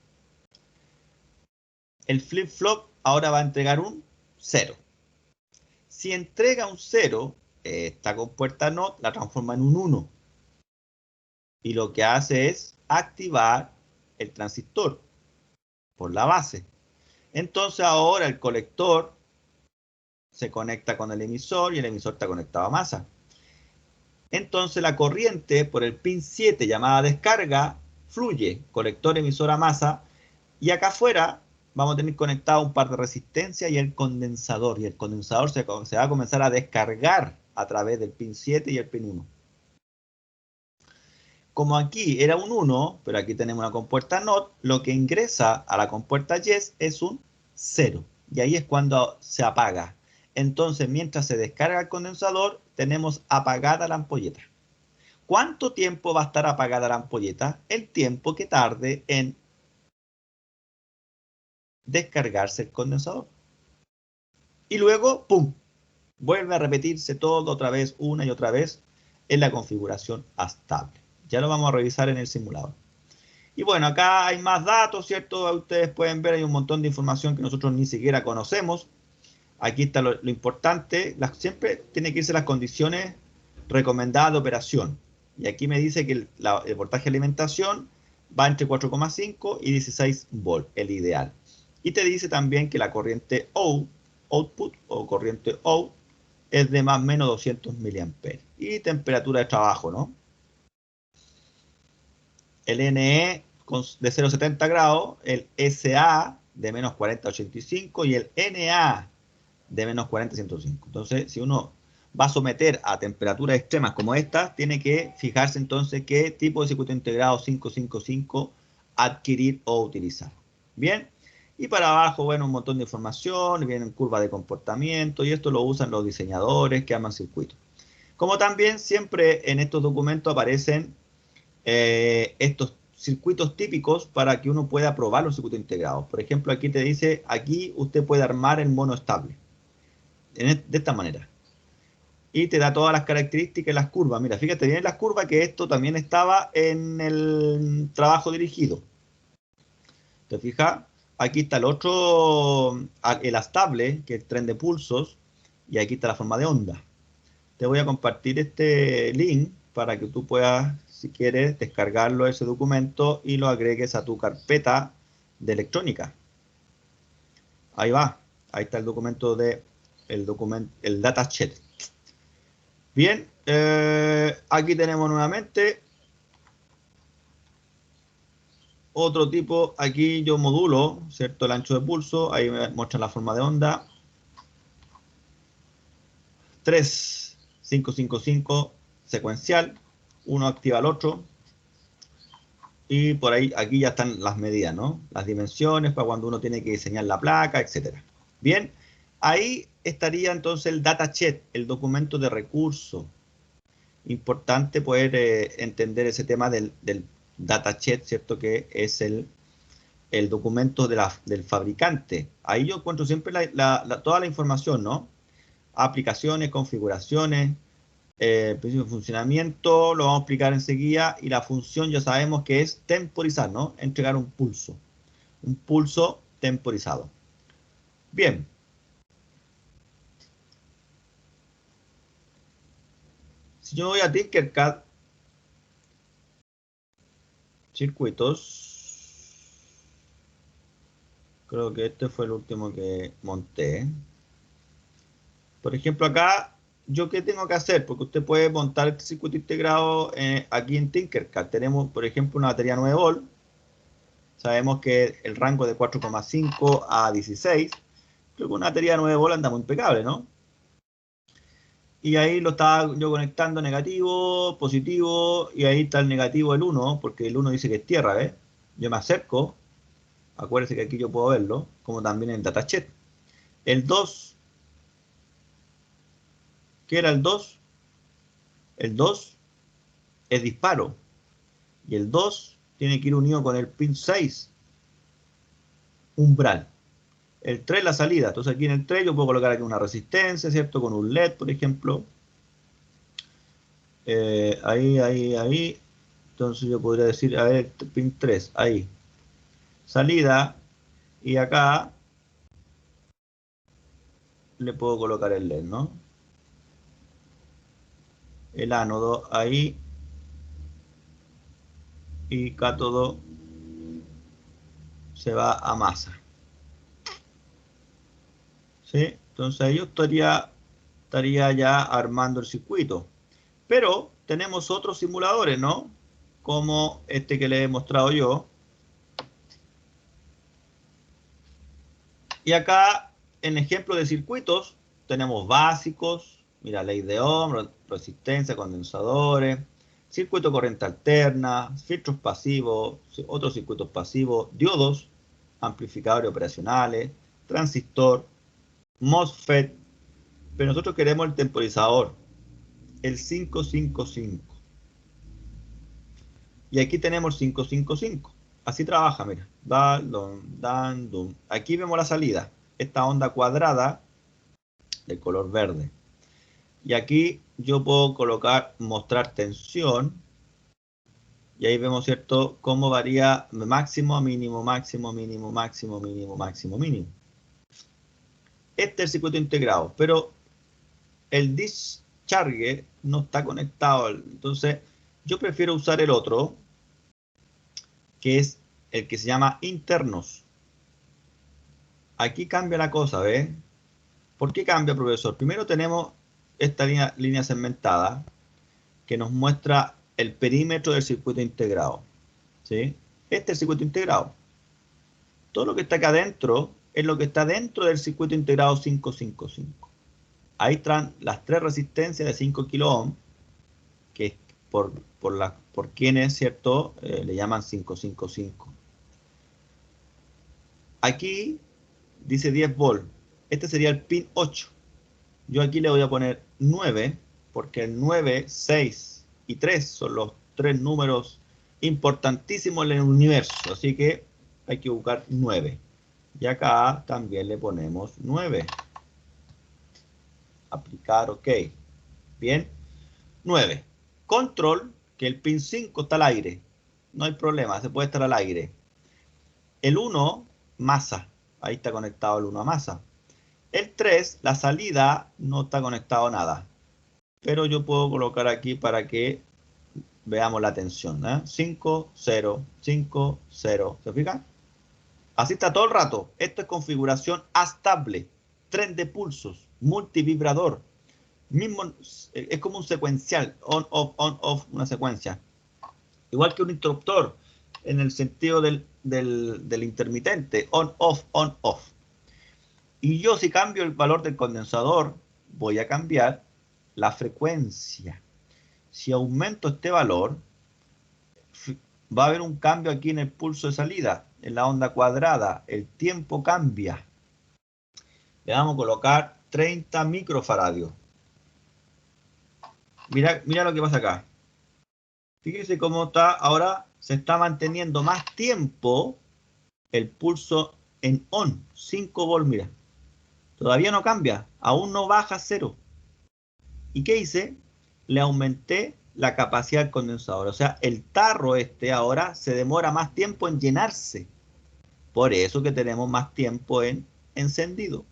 el flip-flop ahora va a entregar un 0. Si entrega un 0, esta compuerta NOT la transforma en un 1. Y lo que hace es activar el transistor por la base. Entonces ahora el colector se conecta con el emisor y el emisor está conectado a masa. Entonces la corriente por el pin 7 llamada descarga fluye, colector, emisor a masa, y acá afuera vamos a tener conectado un par de resistencias y el condensador. Y el condensador se va a comenzar a descargar a través del pin 7 y el pin 1. Como aquí era un 1, pero aquí tenemos una compuerta NOT, lo que ingresa a la compuerta YES es un 0. Y ahí es cuando se apaga. Entonces, mientras se descarga el condensador, tenemos apagada la ampolleta. ¿Cuánto tiempo va a estar apagada la ampolleta? El tiempo que tarde en descargarse el condensador. Y luego, ¡pum! Vuelve a repetirse todo otra vez, una y otra vez, en la configuración estable. Ya lo vamos a revisar en el simulador. Y bueno, acá hay más datos, ¿cierto? Ustedes pueden ver, hay un montón de información que nosotros ni siquiera conocemos. Aquí está lo importante. Siempre tiene que irse las condiciones recomendadas de operación. Y aquí me dice que el voltaje de alimentación va entre 4,5 y 16 volt, el ideal. Y te dice también que la corriente output o corriente out es de más o menos 200 mA. Y temperatura de trabajo, ¿no? El NE de 0,70 grados, el SA de menos 40 a 85 y el NA de menos 40 a 105. Entonces, si uno va a someter a temperaturas extremas como esta, tiene que fijarse entonces qué tipo de circuito integrado 555 adquirir o utilizar. Bien, y para abajo, bueno, un montón de información, vienen curvas de comportamiento y esto lo usan los diseñadores que aman circuitos. Como también siempre en estos documentos aparecen estos circuitos típicos para que uno pueda probar los circuitos integrados. Por ejemplo, aquí te dice, aquí usted puede armar el mono estable. De esta manera. Y te da todas las características y las curvas. Mira, fíjate bien en las curvas que esto también estaba en el trabajo dirigido. ¿Te fijas? Aquí está el otro, el estable, que es el tren de pulsos. Y aquí está la forma de onda. Te voy a compartir este link para que tú puedas, si quieres, descargarlo ese documento y lo agregues a tu carpeta de electrónica. Ahí va. Ahí está el documento el datasheet. Bien, aquí tenemos nuevamente otro tipo. Aquí yo modulo, ¿cierto? El ancho de pulso. Ahí me muestra la forma de onda. 3, 5, 5, 5 secuencial. Uno activa al otro. Y por ahí, aquí ya están las medidas, ¿no? Las dimensiones para cuando uno tiene que diseñar la placa, etcétera. Bien, ahí estaría entonces el datasheet, el documento de recurso. Importante poder entender ese tema del datasheet, ¿cierto? Que es el documento del fabricante. Ahí yo encuentro siempre toda la información, ¿no? Aplicaciones, configuraciones, principio de funcionamiento, lo vamos a explicar enseguida. Y la función ya sabemos que es temporizar, ¿no? Entregar un pulso temporizado. Bien. Si yo voy a Tinkercad, circuitos, creo que este fue el último que monté. Por ejemplo, acá, ¿yo qué tengo que hacer? Porque usted puede montar este circuito integrado aquí en Tinkercad. Tenemos, por ejemplo, una batería 9 volt. Sabemos que el rango de 4,5 a 16. Creo que una batería 9 volt anda muy impecable, ¿no? Y ahí lo estaba yo conectando negativo, positivo, y ahí está el negativo, el 1, porque el 1 dice que es tierra, ¿ves? Yo me acerco, acuérdense que aquí yo puedo verlo, como también en el datasheet. El 2, ¿qué era el 2? El 2 es disparo, y el 2 tiene que ir unido con el pin 6, umbral. El 3 la salida, entonces aquí en el 3 yo puedo colocar aquí una resistencia, ¿cierto? Con un LED, por ejemplo. Ahí. Entonces yo podría decir, a ver, pin 3, ahí. Salida, y acá le puedo colocar el LED, ¿no? El ánodo ahí. Y cátodo se va a masa. ¿Sí? Entonces ahí yo estaría ya armando el circuito. Pero tenemos otros simuladores, ¿no? Como este que les he mostrado yo. Y acá, en ejemplo de circuitos, tenemos básicos. Mira, ley de Ohm, resistencia, condensadores, circuito corriente alterna, filtros pasivos, otros circuitos pasivos, diodos, amplificadores operacionales, transistor, MOSFET. Pero nosotros queremos el temporizador, el 555. Y aquí tenemos el 555. Así trabaja, mira. Aquí vemos la salida. Esta onda cuadrada de color verde. Y aquí yo puedo colocar, mostrar tensión. Y ahí vemos, ¿cierto?, cómo varía de máximo a mínimo, máximo, mínimo, máximo, mínimo, máximo, mínimo. Este es el circuito integrado, pero el discharge no está conectado. Entonces, yo prefiero usar el otro, que es el que se llama internos. Aquí cambia la cosa, ¿ves? ¿Por qué cambia, profesor? Primero tenemos esta línea segmentada que nos muestra el perímetro del circuito integrado. ¿Sí? Este es el circuito integrado. Todo lo que está acá adentro es lo que está dentro del circuito integrado 555. Ahí están las tres resistencias de 5 kilo ohm, que por quienes, ¿cierto?, le llaman 555. Aquí dice 10 volt. Este sería el pin 8. Yo aquí le voy a poner 9, porque el 9, 6 y 3 son los tres números importantísimos en el universo. Así que hay que buscar 9. Y acá también le ponemos 9. Aplicar, ok. Bien. 9. Control, que el pin 5 está al aire. No hay problema, se puede estar al aire. El 1, masa. Ahí está conectado el 1 a masa. El 3, la salida, no está conectado a nada. Pero yo puedo colocar aquí para que veamos la tensión. 5, 0, 5, 0. ¿Se fijan? Así está todo el rato. Esto es configuración estable. Tren de pulsos. Multivibrador. Mismo, es como un secuencial. On, off, una secuencia. Igual que un interruptor. En el sentido del intermitente. On, off, on, off. Y yo, si cambio el valor del condensador, voy a cambiar la frecuencia. Si aumento este valor, va a haber un cambio aquí en el pulso de salida, en la onda cuadrada. El tiempo cambia. Le vamos a colocar 30 microfaradios. Mira lo que pasa acá. Fíjense cómo está ahora. Se está manteniendo más tiempo el pulso en on. 5 volt, mira. Todavía no cambia, aún no baja a 0. ¿Y qué hice? Le aumenté la capacidad del condensador. O sea, el tarro este ahora se demora más tiempo en llenarse. Por eso que tenemos más tiempo en encendido.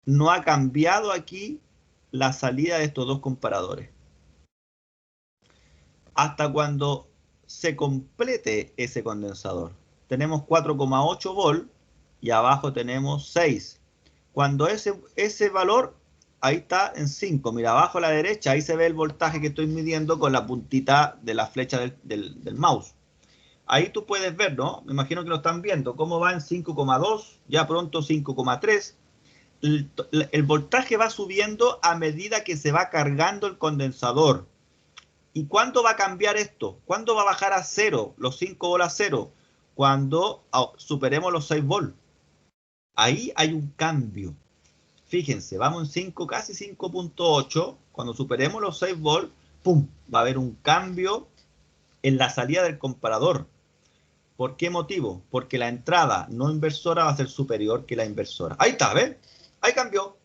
No ha cambiado aquí la salida de estos dos comparadores. Hasta cuando se complete ese condensador. Tenemos 4,8 volt y abajo tenemos 6. Cuando ese valor, ahí está en 5. Mira, abajo a la derecha, ahí se ve el voltaje que estoy midiendo con la puntita de la flecha del mouse. Ahí tú puedes ver, ¿no? Me imagino que lo están viendo. Cómo va en 5,2, ya pronto 5,3. El voltaje va subiendo a medida que se va cargando el condensador. ¿Y cuándo va a cambiar esto? ¿Cuándo va a bajar a 0, los 5 volt a 0? Cuando superemos los 6 volt. Ahí hay un cambio. Fíjense, vamos en 5, casi 5,8. Cuando superemos los 6 volt, ¡pum! Va a haber un cambio en la salida del comparador. ¿Por qué motivo? Porque la entrada no inversora va a ser superior que la inversora. Ahí está, ¿ves? Ahí cambió.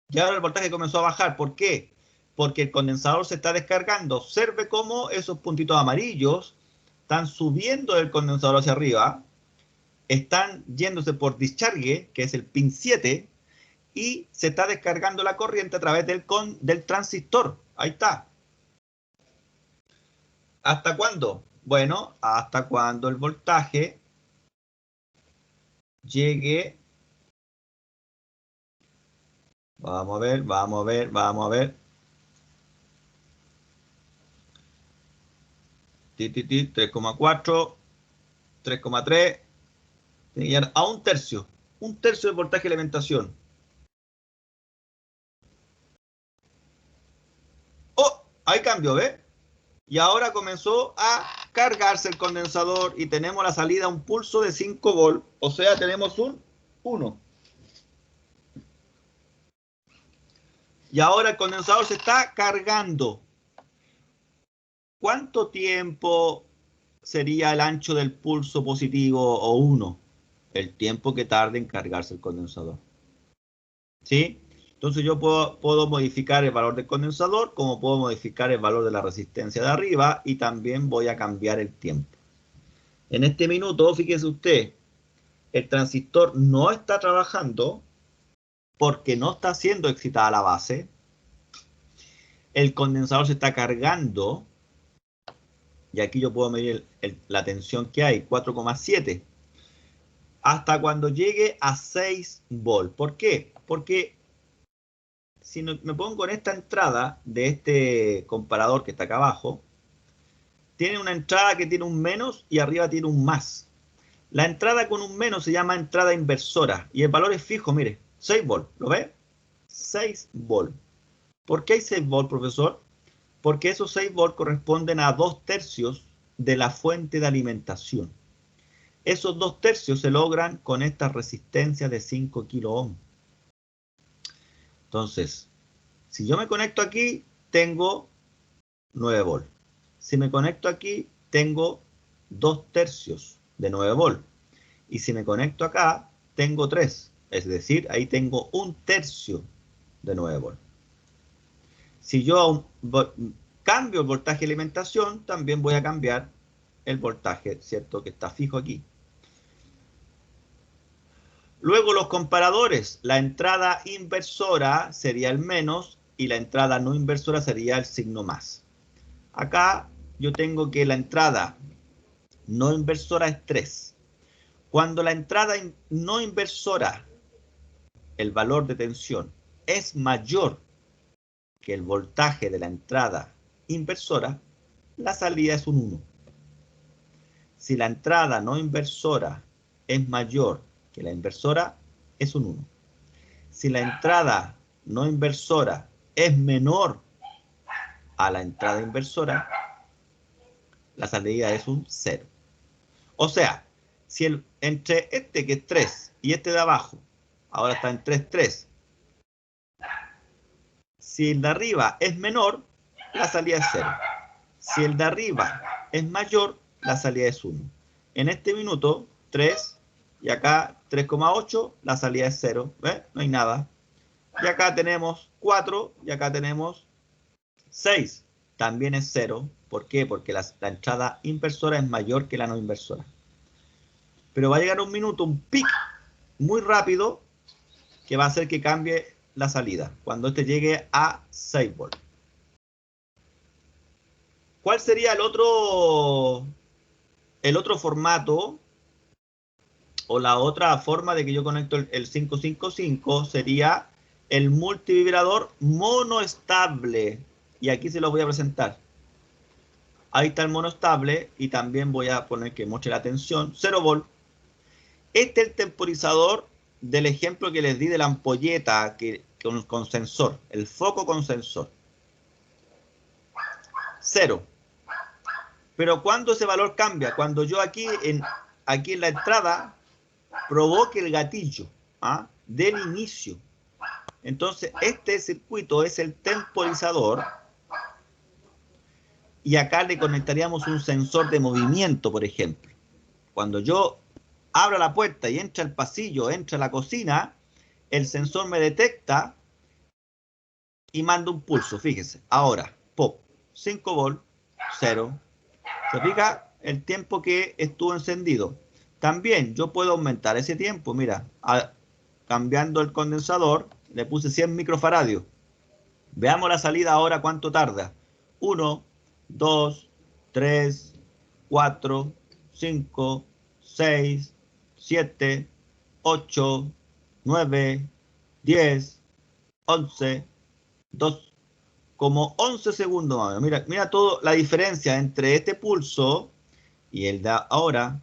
Y ahora el voltaje comenzó a bajar. ¿Por qué? porque el condensador se está descargando. Observe cómo esos puntitos amarillos están subiendo del condensador hacia arriba, están yéndose por discharge, que es el pin 7, y se está descargando la corriente a través del transistor. Ahí está. ¿Hasta cuándo? Bueno, hasta cuando el voltaje llegue. Vamos a ver, vamos a ver, vamos a ver. 3,4, 3,3. Tiene que llegar a un tercio del voltaje de alimentación. Oh, hay cambio, ¿ves? Y ahora comenzó a cargarse el condensador y tenemos la salida a un pulso de 5 volts, o sea, tenemos un 1. Y ahora el condensador se está cargando. ¿Cuánto tiempo sería el ancho del pulso positivo o 1? El tiempo que tarde en cargarse el condensador. ¿Sí? Entonces yo puedo modificar el valor del condensador, como puedo modificar el valor de la resistencia de arriba, y también voy a cambiar el tiempo. En este minuto, fíjese usted, el transistor no está trabajando porque no está siendo excitada la base. El condensador se está cargando, y aquí yo puedo medir la tensión que hay, 4,7, hasta cuando llegue a 6 volts. ¿Por qué? Porque si me pongo en esta entrada de este comparador que está acá abajo, tiene una entrada que tiene un menos y arriba tiene un más. La entrada con un menos se llama entrada inversora y el valor es fijo, mire, 6 volts, ¿lo ve? 6 volts. ¿Por qué hay 6 volts, profesor? Porque esos 6 volts corresponden a 2 tercios de la fuente de alimentación. Esos 2 tercios se logran con esta resistencia de 5 kilo ohm. Entonces, si yo me conecto aquí, tengo 9 volts. Si me conecto aquí, tengo 2 tercios de 9 volts. Y si me conecto acá, tengo 3. Es decir, ahí tengo 1 tercio de 9 volts. Si yo cambio el voltaje de alimentación, también voy a cambiar el voltaje, ¿cierto? Que está fijo aquí. Luego los comparadores, la entrada inversora sería el menos y la entrada no inversora sería el signo más. Acá yo tengo que la entrada no inversora es 3. Cuando la entrada no inversora, el valor de tensión, es mayor que el voltaje de la entrada inversora, la salida es un 1. Si la entrada no inversora es mayor que la inversora, es un 1. Si la entrada no inversora es menor a la entrada inversora, la salida es un 0. O sea, si entre este que es 3 y este de abajo, ahora está en 3,3. Si el de arriba es menor, la salida es 0. Si el de arriba es mayor, la salida es 1. En este minuto, 3 y acá 3,8, la salida es 0. ¿Ves? No hay nada. Y acá tenemos 4 y acá tenemos 6. También es 0. ¿Por qué? Porque la entrada inversora es mayor que la no inversora. Pero va a llegar un minuto, un pic muy rápido, que va a hacer que cambie la salida, cuando este llegue a 6 volts. ¿Cuál sería el otro formato o la otra forma de que yo conecto el 555? Sería el multivibrador monoestable. Y aquí se lo voy a presentar. Ahí está el monoestable y también voy a poner que muestre la tensión, 0 volts. Este es el temporizador del ejemplo que les di de la ampolleta con sensor, el foco con sensor. 0. Pero ¿cuándo ese valor cambia? Cuando yo aquí en la entrada provoque el gatillo del inicio. Entonces este circuito es el temporizador y acá le conectaríamos un sensor de movimiento, por ejemplo. Cuando yo abra la puerta y entra al pasillo, entra a la cocina, el sensor me detecta y manda un pulso, fíjense. Ahora, pop, 5 volt, 0. ¿Se fija el tiempo que estuvo encendido? También yo puedo aumentar ese tiempo, mira, cambiando el condensador, le puse 100 microfaradios. Veamos la salida ahora cuánto tarda. 1, 2, 3, 4, 5, 6, 7, 8, 9, 10, 11, 2, como 11 segundos más. Mira, mira todo la diferencia entre este pulso y el de ahora.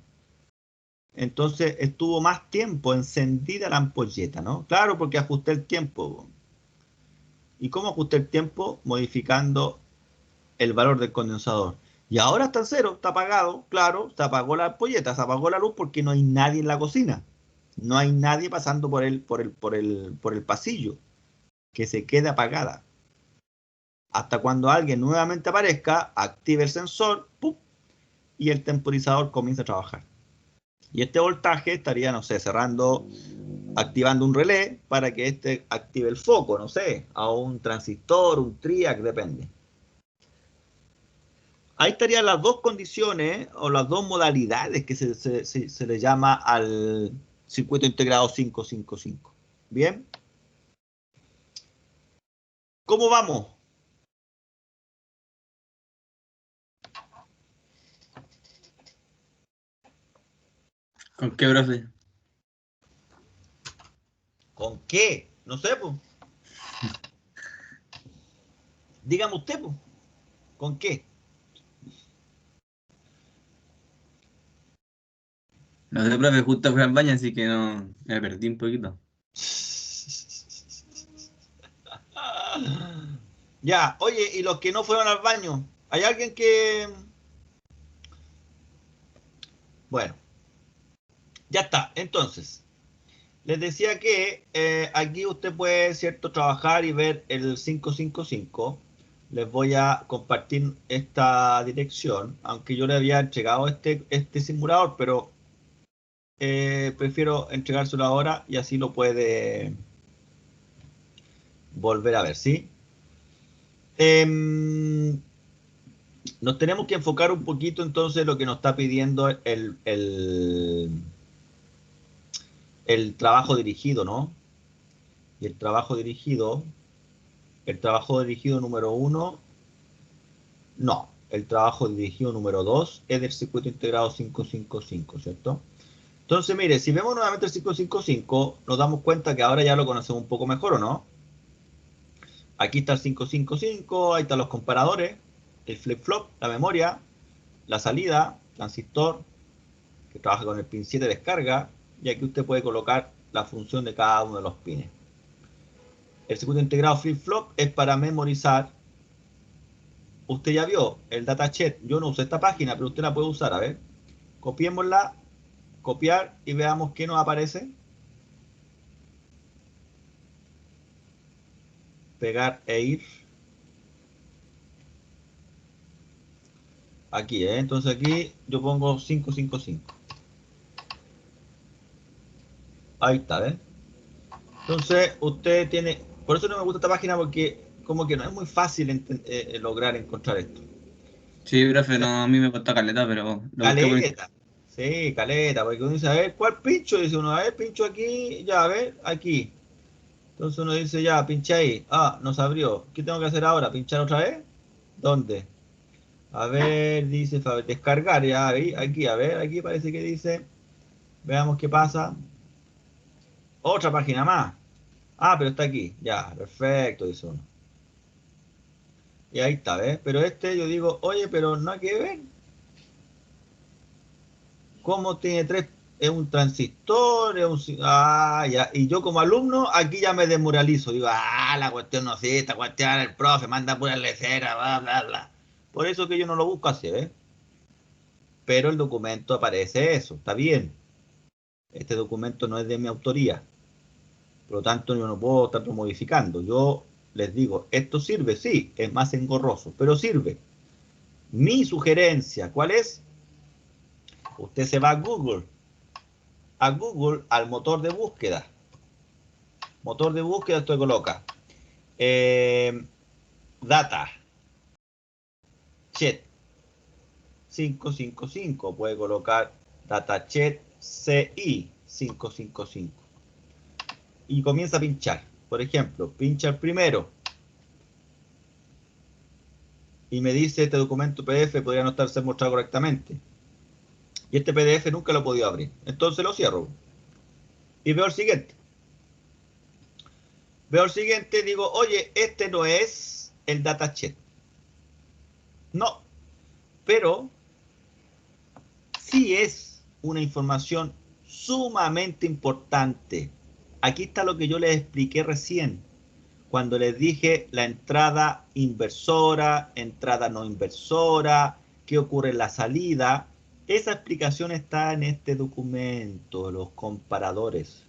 Entonces estuvo más tiempo encendida la ampolleta, ¿no? Claro, porque ajusté el tiempo. ¿Y cómo ajusté el tiempo? Modificando el valor del condensador. Y ahora está en cero, está apagado, claro, se apagó la ampolleta, se apagó la luz porque no hay nadie en la cocina. No hay nadie pasando por el pasillo, que se quede apagada. Hasta cuando alguien nuevamente aparezca, active el sensor, ¡pum!, y el temporizador comienza a trabajar. Y este voltaje estaría, no sé, activando un relé para que este active el foco, no sé, a un transistor, un triac, depende. Ahí estarían las dos condiciones o las dos modalidades que se le llama al circuito integrado 555. Bien. ¿Cómo vamos? ¿Con qué, profe? ¿Con qué? No sé, pues. Dígame usted, pues. ¿Con qué? No sé, profe, justo fui al baño, así que no, me perdí un poquito. Ya, oye, y los que no fueron al baño, ¿hay alguien que...? Bueno, ya está. Entonces, les decía que aquí usted puede, cierto, trabajar y ver el 555. Les voy a compartir esta dirección, aunque yo le había entregado este simulador, pero prefiero entregárselo ahora y así lo puede volver a ver, ¿sí? Nos tenemos que enfocar un poquito entonces en lo que nos está pidiendo el trabajo dirigido, ¿no? Y el trabajo dirigido número 1, no, el trabajo dirigido número 2 es del circuito integrado 555, ¿cierto? Entonces, mire, si vemos nuevamente el 555, nos damos cuenta que ahora ya lo conocemos un poco mejor, ¿o no? Aquí está el 555, ahí están los comparadores, el flip-flop, la memoria, la salida, transistor, que trabaja con el pin 7 de descarga, y aquí usted puede colocar la función de cada uno de los pines. El circuito integrado flip-flop es para memorizar. Usted ya vio el datasheet. Yo no uso esta página, pero usted la puede usar. A ver, copiémosla, copiar y veamos qué nos aparece. Pegar e ir. Aquí, entonces aquí yo pongo 555. Ahí está, ¿ves? Entonces usted tiene... Por eso no me gusta esta página, porque como que no es muy fácil lograr encontrar esto. Sí, profe, no, a mí me costó caleta, pero lo busqué por internet. Caleta. Sí, caleta, porque uno dice, a ver, ¿cuál pincho? Dice uno, a ver, pincho aquí, ya, a ver, aquí. Entonces uno dice, ya, pinché ahí. Ah, no se abrió. ¿Qué tengo que hacer ahora? ¿Pinchar otra vez? ¿Dónde? A ver, dice, descargar, ya, ahí, aquí, a ver, aquí parece que dice, veamos qué pasa. Otra página más. Ah, pero está aquí, ya, perfecto, dice uno. Y ahí está, ¿ves? Pero yo digo, oye, pero no hay que ver. ¿Cómo tiene tres? Es un transistor, ya. Y yo como alumno, aquí ya me desmoralizo. Digo, la cuestión no sé, esta cuestión, el profe manda pura lecera, bla, bla, bla. Por eso que yo no lo busco así, ¿ves? Pero el documento aparece eso, está bien. Este documento no es de mi autoría. Por lo tanto, yo no puedo estarlo modificando. Yo les digo, esto sirve, sí, es más engorroso, pero sirve. Mi sugerencia, ¿cuál es? Usted se va a Google, al motor de búsqueda. Motor de búsqueda, usted coloca Data. Chat 555. Puede colocar DataChat CI 555. Y comienza a pinchar. Por ejemplo, pincha el primero. Y me dice este documento PDF podría no estarse mostrado correctamente. Y este PDF nunca lo he podido abrir. Entonces lo cierro. Y veo el siguiente. Veo el siguiente y digo, oye, este no es el DataChat. No. Pero sí es una información sumamente importante. Aquí está lo que yo les expliqué recién, cuando les dije la entrada inversora, entrada no inversora, qué ocurre en la salida. Esa explicación está en este documento, los comparadores.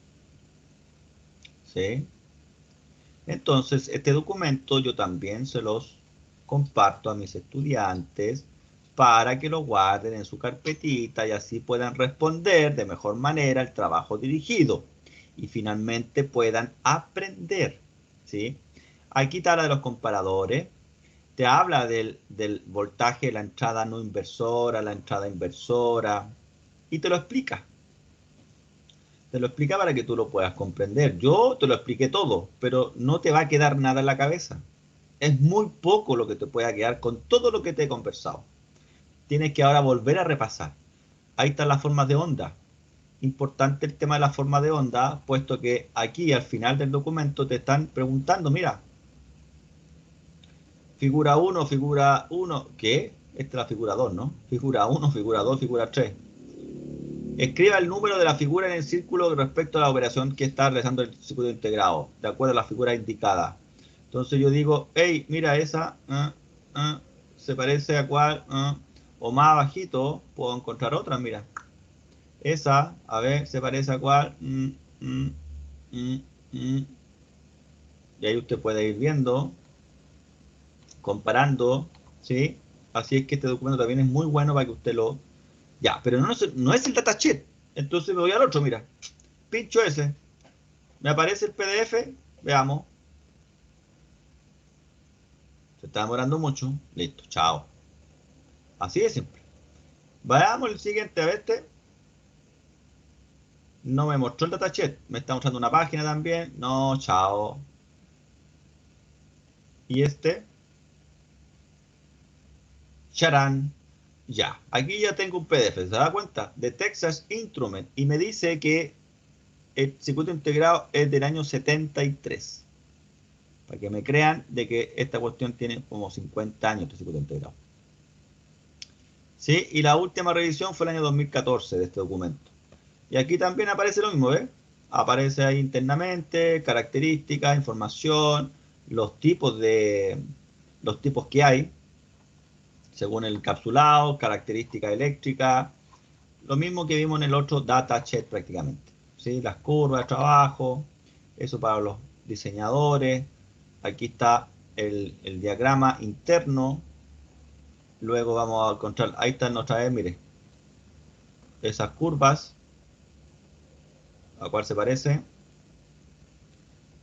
¿Sí? Entonces, este documento yo también se los comparto a mis estudiantes para que lo guarden en su carpetita y así puedan responder de mejor manera el trabajo dirigido y finalmente puedan aprender, ¿sí? Aquí te habla de los comparadores, te habla del voltaje de la entrada no inversora, la entrada inversora, y te lo explica. Te lo explica para que tú lo puedas comprender. Yo te lo expliqué todo, pero no te va a quedar nada en la cabeza. Es muy poco lo que te pueda quedar con todo lo que te he conversado. Tienes que ahora volver a repasar. Ahí están las formas de onda. Importante el tema de las formas de onda, puesto que aquí al final del documento te están preguntando, mira, figura 1, figura 1, ¿qué? Esta es la figura 2, ¿no? Figura 1, figura 2, figura 3. Escriba el número de la figura en el círculo respecto a la operación que está realizando el circuito integrado, de acuerdo a la figura indicada. Entonces yo digo, hey, mira esa, se parece a cuál, o más abajito, puedo encontrar otra, mira. Esa, a ver, se parece a cuál, y ahí usted puede ir viendo, comparando, ¿sí? Así es que este documento también es muy bueno para que usted lo... Ya, pero no es el datasheet. Entonces me voy al otro, mira. Pincho ese. Me aparece el PDF. Veamos. Se está demorando mucho. Listo, chao. Así de simple. Veamos el siguiente. A ver este. No me mostró el datasheet. Me está mostrando una página también. No, chao. Y este. Charán. Ya. Aquí ya tengo un PDF. ¿Se da cuenta? De Texas Instrument. Y me dice que el circuito integrado es del año 73. Para que me crean de que esta cuestión tiene como 50 años, este circuito integrado. ¿Sí? Y la última revisión fue el año 2014 de este documento. Y aquí también aparece lo mismo, ¿ves? Aparece ahí internamente, características, información, los tipos que hay, según el encapsulado, características eléctricas, lo mismo que vimos en el otro datasheet prácticamente. ¿Sí? Las curvas de trabajo, eso para los diseñadores. Aquí está el diagrama interno. Luego vamos a encontrar, ahí está otra vez, mire, esas curvas, ¿a cuál se parece?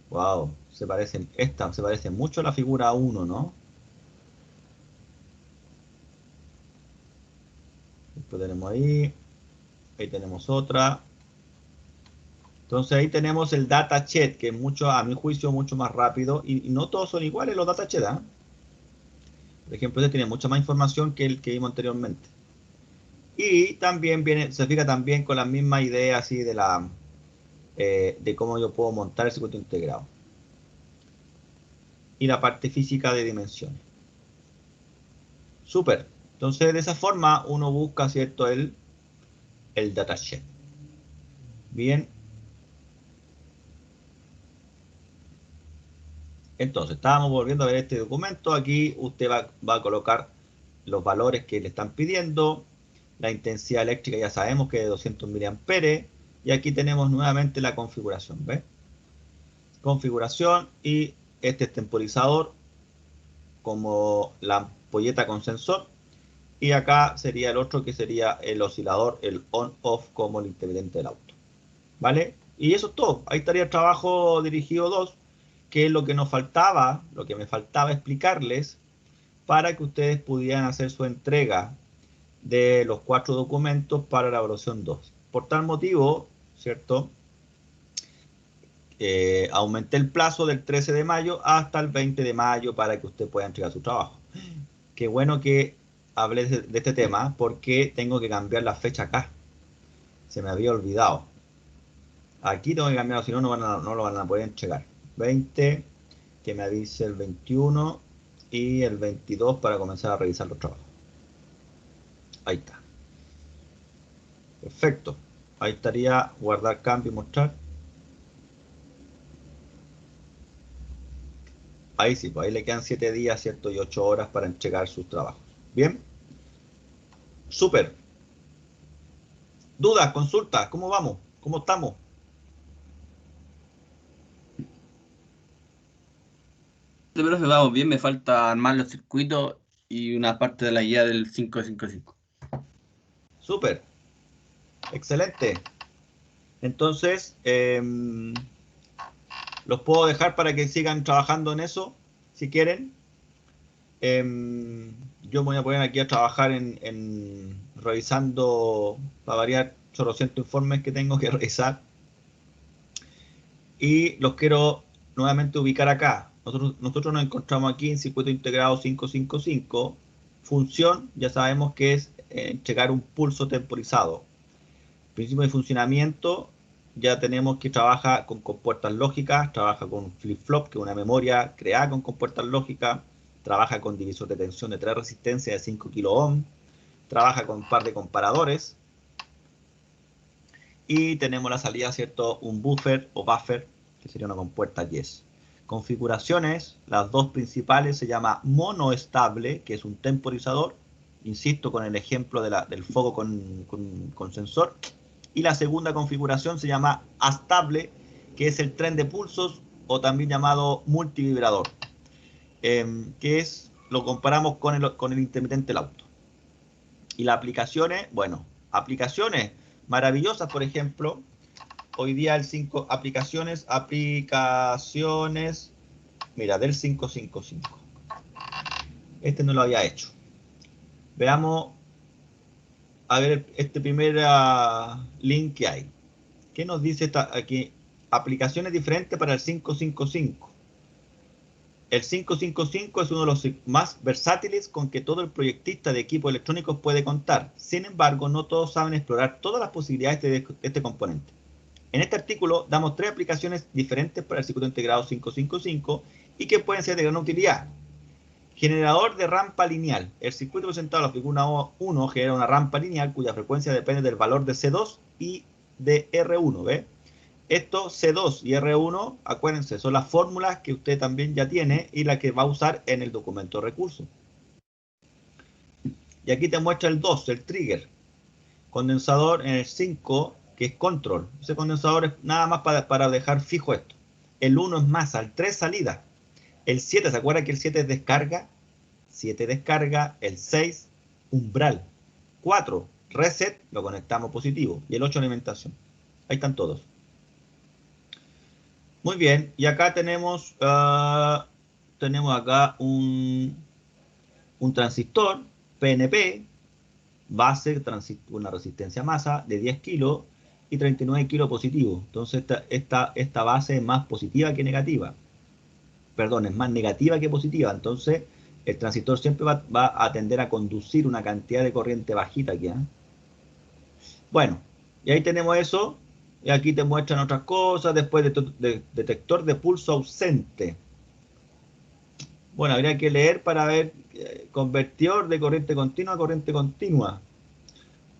Wow, se parecen, esta se parece mucho a la figura 1, ¿no? Después tenemos ahí tenemos otra. Entonces ahí tenemos el datasheet, que es mucho, a mi juicio, mucho más rápido, y no todos son iguales los datasheet, ¿eh? Por ejemplo, este tiene mucha más información que el que vimos anteriormente. Y también viene, se fija también con la misma idea así de cómo yo puedo montar el circuito integrado. Y la parte física de dimensiones. Súper. Entonces, de esa forma uno busca, ¿cierto? El datasheet. Bien. Entonces, estábamos volviendo a ver este documento. Aquí usted va a colocar los valores que le están pidiendo. La intensidad eléctrica ya sabemos que es de 200 mA. Y aquí tenemos nuevamente la configuración. ¿Ves? Configuración y este es temporizador como la ampolleta con sensor. Y acá sería el otro que sería el oscilador, el on-off como el intermitente del auto. ¿Vale? Y eso es todo. Ahí estaría el trabajo dirigido 2. qué es lo que nos faltaba, lo que me faltaba explicarles para que ustedes pudieran hacer su entrega de los 4 documentos para la evaluación 2. Por tal motivo, ¿cierto? Aumenté el plazo del 13 de mayo hasta el 20 de mayo para que usted pueda entregar su trabajo. Qué bueno que hablé de este tema porque tengo que cambiar la fecha acá. Se me había olvidado. Aquí tengo que cambiarlo, si no, no lo van a poder entregar. 20, que me avise el 21 y el 22 para comenzar a revisar los trabajos. Ahí está. Perfecto. Ahí estaría guardar cambio y mostrar. Ahí sí, pues ahí le quedan 7 días, ¿cierto? Y 8 horas para entregar sus trabajos. Bien. Súper. ¿Dudas? ¿Consultas? ¿Cómo vamos? ¿Cómo estamos? Sí, profe, vamos bien, me falta armar los circuitos y una parte de la guía del 555. Súper. Excelente. Entonces, los puedo dejar para que sigan trabajando en eso, si quieren. Yo me voy a poner aquí a trabajar en revisando, para variar, 800 informes que tengo que revisar. Y los quiero nuevamente ubicar acá. Nosotros nos encontramos aquí en circuito integrado 555. Función, ya sabemos que es entregar un pulso temporizado. Principio de funcionamiento, ya tenemos que trabaja con compuertas lógicas, trabaja con flip-flop, que es una memoria creada con compuertas lógicas, trabaja con divisor de tensión de 3 resistencias de 5 kΩ, trabaja con un par de comparadores, y tenemos la salida, ¿cierto? Un buffer o buffer, que sería una compuerta yes. Configuraciones, las dos principales se llama monoestable, que es un temporizador, insisto con el ejemplo del foco con sensor, y la segunda configuración se llama astable, que es el tren de pulsos o también llamado multivibrador, que es, lo comparamos con el intermitente del auto. Y las aplicaciones, bueno, aplicaciones maravillosas, por ejemplo, hoy día el 5, aplicaciones, mira, del 555. Este no lo había hecho. Veamos, a ver, este primer link que hay. ¿Qué nos dice aquí? Aplicaciones diferentes para el 555. El 555 es uno de los más versátiles con que todo el proyectista de equipos electrónicos puede contar. Sin embargo, no todos saben explorar todas las posibilidades de este componente. En este artículo damos 3 aplicaciones diferentes para el circuito integrado 555 y que pueden ser de gran utilidad. Generador de rampa lineal. El circuito presentado en la figura 1 genera una rampa lineal cuya frecuencia depende del valor de C2 y de R1. ¿Ve? Esto C2 y R1, acuérdense, son las fórmulas que usted también ya tiene y las que va a usar en el documento de recursos. Y aquí te muestra el 2, el trigger. Condensador en el 5, que es control. Ese condensador es nada más para dejar fijo esto. El 1 es masa, el 3 salida. El 7, ¿se acuerda que el 7 es descarga? 7 descarga, el 6 umbral. 4 reset, lo conectamos positivo. Y el 8 alimentación. Ahí están todos. Muy bien, y acá tenemos acá un transistor PNP, base, una resistencia masa de 10 kilos y 39 kilos positivo. Entonces esta base es más positiva que negativa. Perdón, es más negativa que positiva. Entonces el transistor siempre va a tender a conducir una cantidad de corriente bajita aquí. Bueno, y ahí tenemos eso. Y aquí te muestran otras cosas. Después detector de pulso ausente. Bueno, habría que leer para ver convertidor de corriente continua a corriente continua.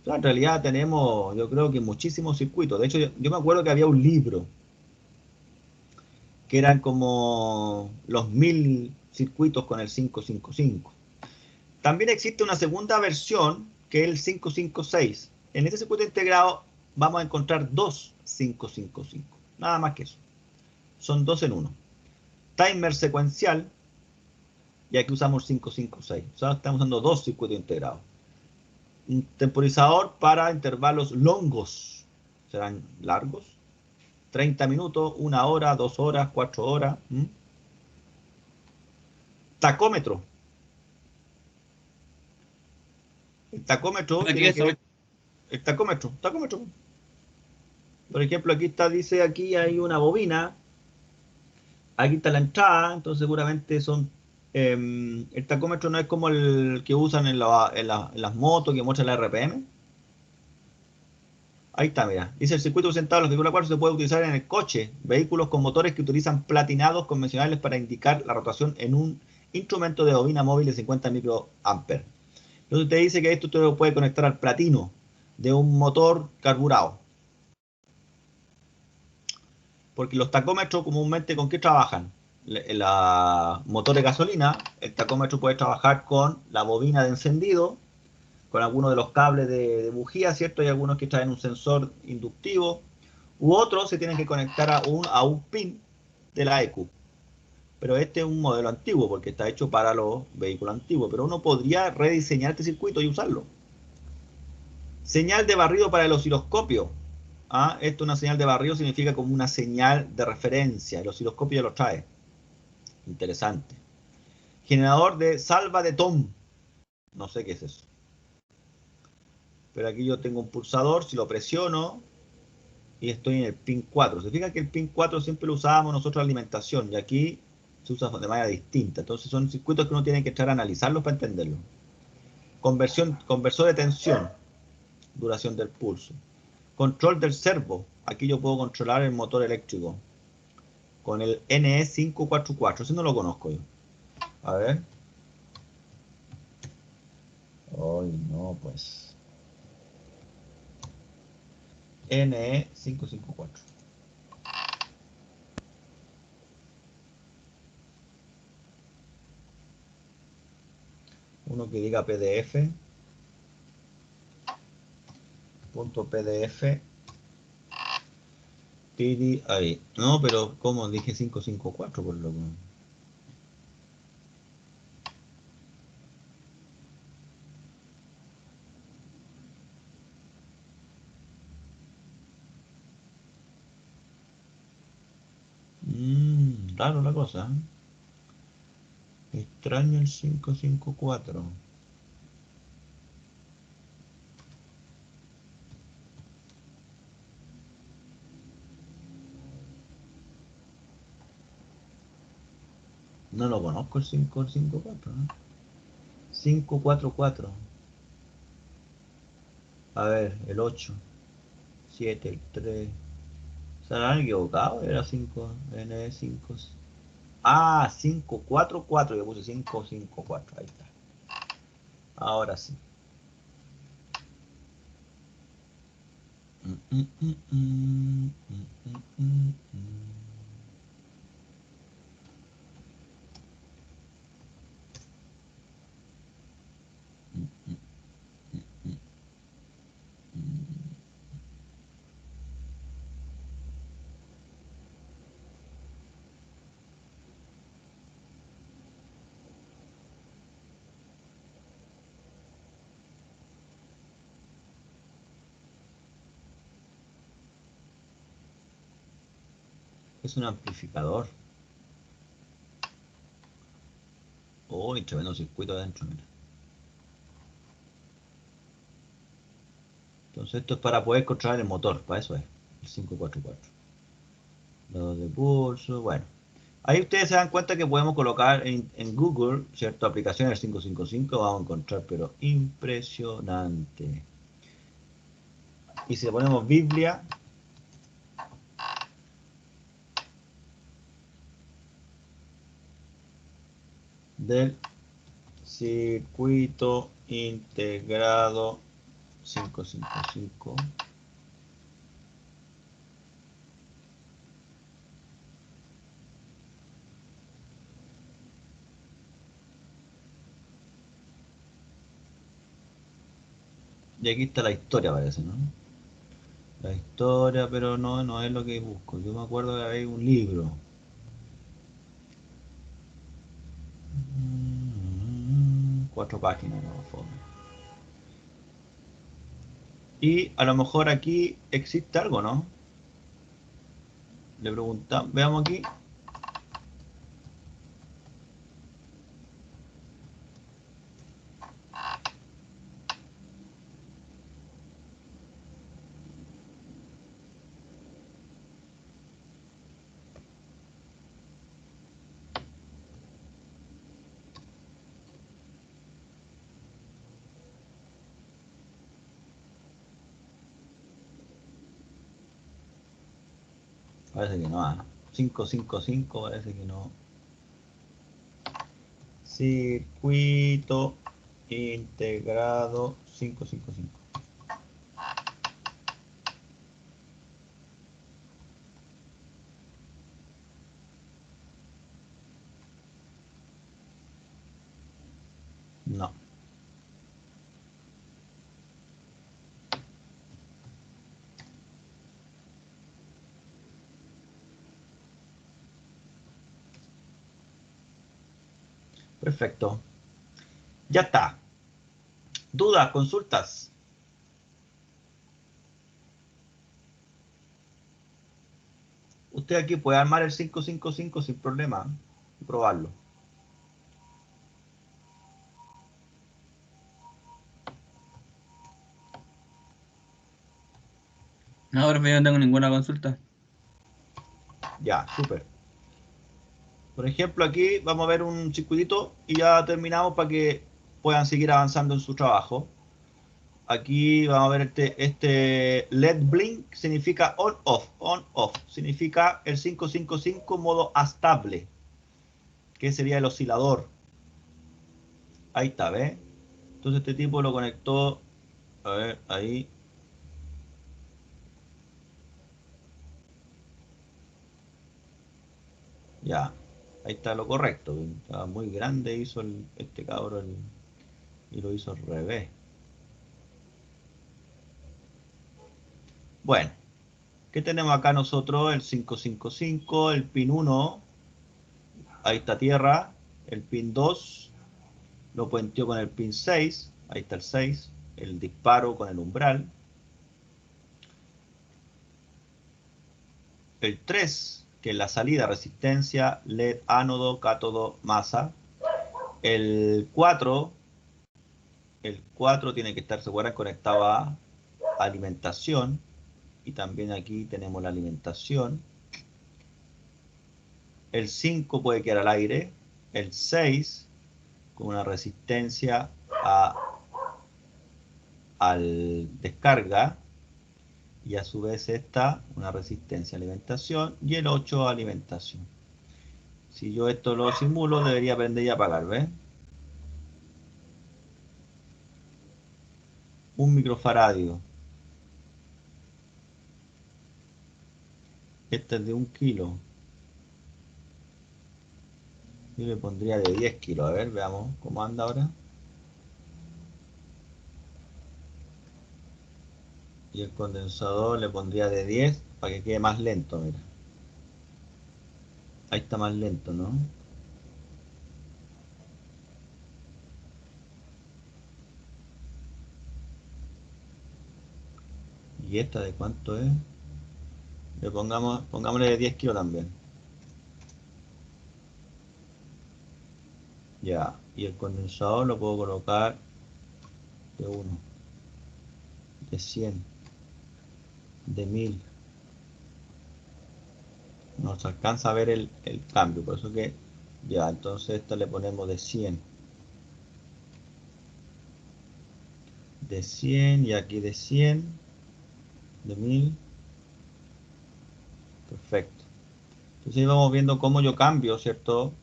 O sea, en realidad tenemos, yo creo que muchísimos circuitos. De hecho, yo me acuerdo que había un libro que eran como los 1000 circuitos con el 555. También existe una segunda versión que es el 556. En este circuito integrado vamos a encontrar 2 555. Nada más que eso. Son 2 en 1. Timer secuencial. Y aquí usamos 556. O sea, estamos usando 2 circuitos integrados. Un temporizador para intervalos longos. Serán largos. 30 minutos, 1 hora, 2 horas, 4 horas. tacómetro. El tacómetro ¿Para qué tiene que eso? ver. El tacómetro. Por ejemplo, aquí está, dice aquí hay una bobina. Aquí está la entrada, entonces seguramente son. El tacómetro no es como el que usan en las motos que muestran la RPM. Ahí está, mira. Dice el circuito presentado en la figura 4 se puede utilizar en el coche, vehículos con motores que utilizan platinados convencionales para indicar la rotación en un instrumento de bobina móvil de 50 microamperes. Entonces te dice que esto te lo puede conectar al platino de un motor carburado. Porque los tacómetros comúnmente ¿con qué trabajan? La motor de gasolina, el tacómetro puede trabajar con la bobina de encendido, con algunos de los cables de bujía, ¿cierto? Hay algunos que traen un sensor inductivo, u otros se tienen que conectar a un pin de la EQ. Pero este es un modelo antiguo porque está hecho para los vehículos antiguos, pero uno podría rediseñar este circuito y usarlo. Señal de barrido para el osciloscopio. Esto, una señal de barrido, significa como una señal de referencia. El osciloscopio ya lo trae. Interesante. Generador de salva de Tom. No sé qué es eso. Pero aquí yo tengo un pulsador, si lo presiono, y estoy en el pin 4. Se fija que el pin 4 siempre lo usábamos nosotros en alimentación, y aquí se usa de manera distinta. Entonces son circuitos que uno tiene que estar a analizarlos para entenderlos. Conversor de tensión. Duración del pulso. Control del servo. Aquí yo puedo controlar el motor eléctrico. Con el NE544. Ese no lo conozco yo. A ver. Ay, no, pues. NE554. Uno que diga PDF. .pdf. Ahí. No, pero ¿cómo? Dije 554 por lo que. Raro la cosa. Extraño el 554. No lo conozco el 554, ¿no? 544. A ver, el 8. 7, el 3. ¿Se han equivocado? Era 5, N5. 544. Yo puse 554. Ahí está. Ahora sí. Es un amplificador. Oh, y tremendo circuito adentro, mira. Entonces esto es para poder controlar el motor, para eso es, el 544. Los de pulso, bueno. Ahí ustedes se dan cuenta que podemos colocar en Google, ¿cierto? Aplicaciones 555, vamos a encontrar, pero impresionante. Y si le ponemos Biblia, del circuito integrado 555. Y aquí está la historia, parece, ¿no? La historia, pero no es lo que busco. Yo me acuerdo que había un libro. 4 páginas, no, fome. Y a lo mejor aquí existe algo, ¿no? Le preguntamos, veamos aquí. Parece que no. 555 parece que no. Circuito integrado 555. No. Perfecto. Ya está. ¿Dudas, consultas? Usted aquí puede armar el 555 sin problema y probarlo. No, profe, yo no tengo ninguna consulta. Ya, súper. Por ejemplo, aquí vamos a ver un circuitito y ya terminamos para que puedan seguir avanzando en su trabajo. Aquí vamos a ver este LED blink, significa on off, significa el 555 modo estable, que sería el oscilador. Ahí está, ¿ves? Entonces este tipo lo conectó, a ver, ahí. Ya, ahí está lo correcto. Estaba muy grande, hizo este cabrón y lo hizo al revés. Bueno, ¿qué tenemos acá nosotros? El 555, el pin 1, ahí está tierra, el pin 2, lo puenteó con el pin 6, ahí está el 6, el disparo con el umbral, el 3, que es la salida, resistencia, LED, ánodo, cátodo, masa, el 4, tiene que estar, se acuerdan, conectado a alimentación, y también aquí tenemos la alimentación. El 5 puede quedar al aire, el 6 con una resistencia al descarga, y a su vez esta una resistencia a alimentación, y el 8 a alimentación. Si yo esto lo simulo, debería prender y apagar, ¿ves? Un microfaradio. Este es de 1 kilo. Yo le pondría de 10 kilos. A ver, veamos cómo anda ahora. Y el condensador le pondría de 10 para que quede más lento, mira. Ahí está más lento, ¿no? ¿Y esta de cuánto es? Pongámosle de 10 kilos también. Ya. Y el condensador lo puedo colocar de 1, de 100, de 1000. No se alcanza a ver el cambio, por eso que ya, entonces esta le ponemos de 100. De 100 y aquí de 100, de 1000. Perfecto. Entonces ahí vamos viendo cómo yo cambio, ¿cierto?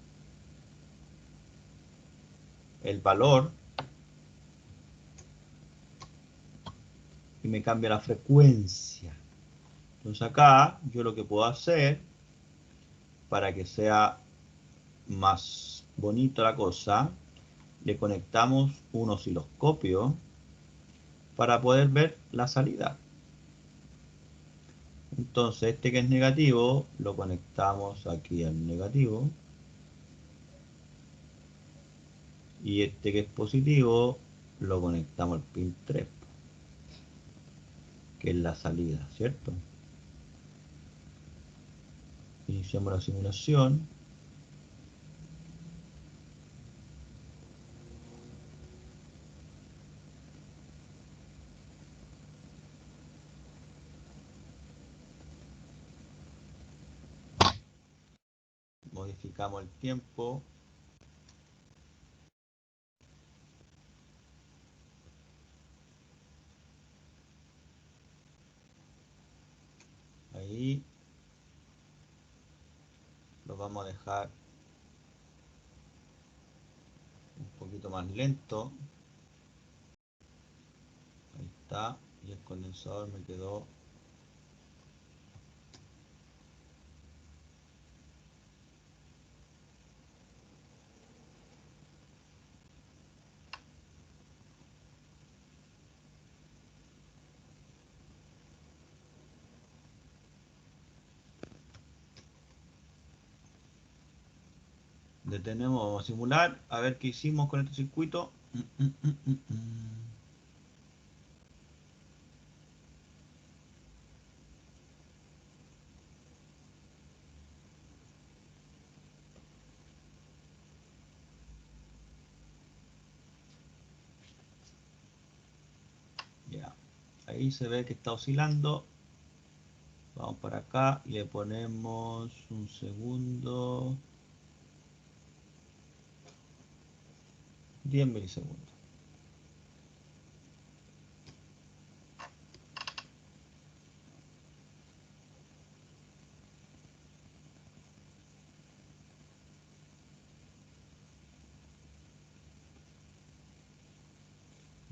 El valor, y me cambia la frecuencia. Entonces acá yo lo que puedo hacer para que sea más bonita la cosa, le conectamos un osciloscopio para poder ver la salida. Entonces este que es negativo lo conectamos aquí al negativo, y este que es positivo lo conectamos al pin 3, que es la salida, ¿cierto? Iniciamos la simulación. Modificamos el tiempo. Ahí. vamos a dejar un poquito más lento. Ahí está. Y el condensador me quedó. Detenemos, vamos a simular, a ver qué hicimos con este circuito. Ya, ahí se ve que está oscilando. Vamos para acá y le ponemos un segundo. 10 milisegundos.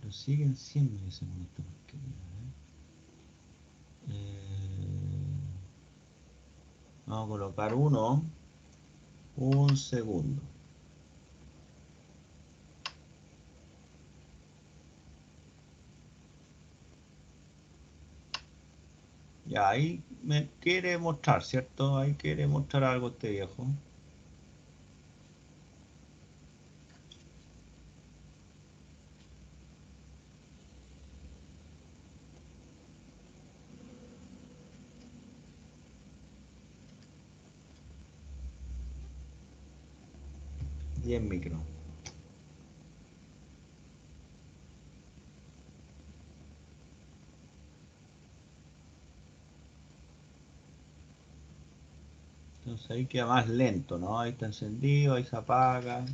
Pero siguen 100 milisegundos esta porquería, vamos a colocar un segundo. Ya, ahí me quiere mostrar, ¿cierto? Ahí quiere mostrar algo este viejo. Y en micro. Entonces ahí queda más lento, ¿no? Ahí está encendido, ahí se apaga.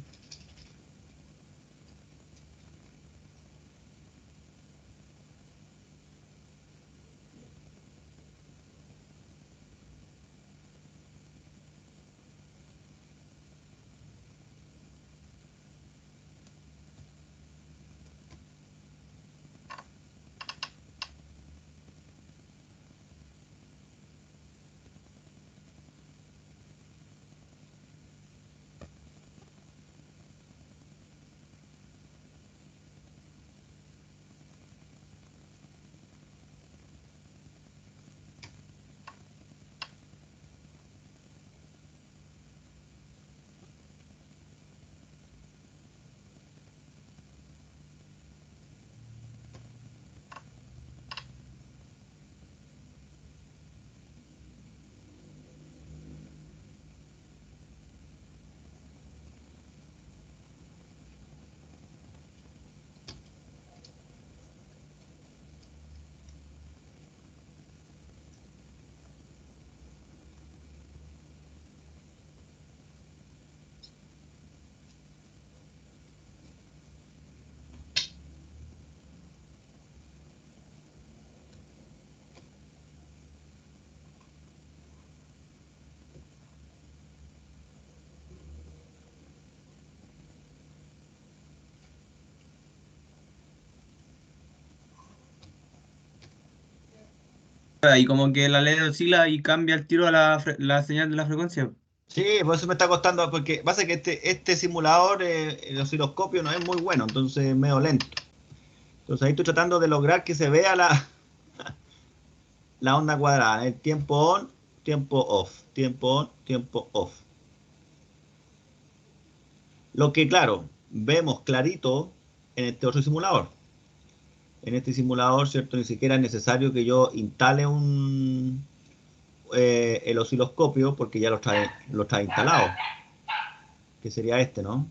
Ahí como que la LED oscila y cambia el tiro a la señal de la frecuencia. Sí, por eso me está costando, porque pasa que este simulador, el osciloscopio no es muy bueno, entonces es medio lento. Entonces ahí estoy tratando de lograr que se vea la onda cuadrada, el tiempo on, tiempo off, tiempo on, tiempo off. Lo que, claro, vemos clarito en este otro simulador. En este simulador, ¿cierto? Ni siquiera es necesario que yo instale el osciloscopio porque ya lo trae instalado, que sería este, ¿no?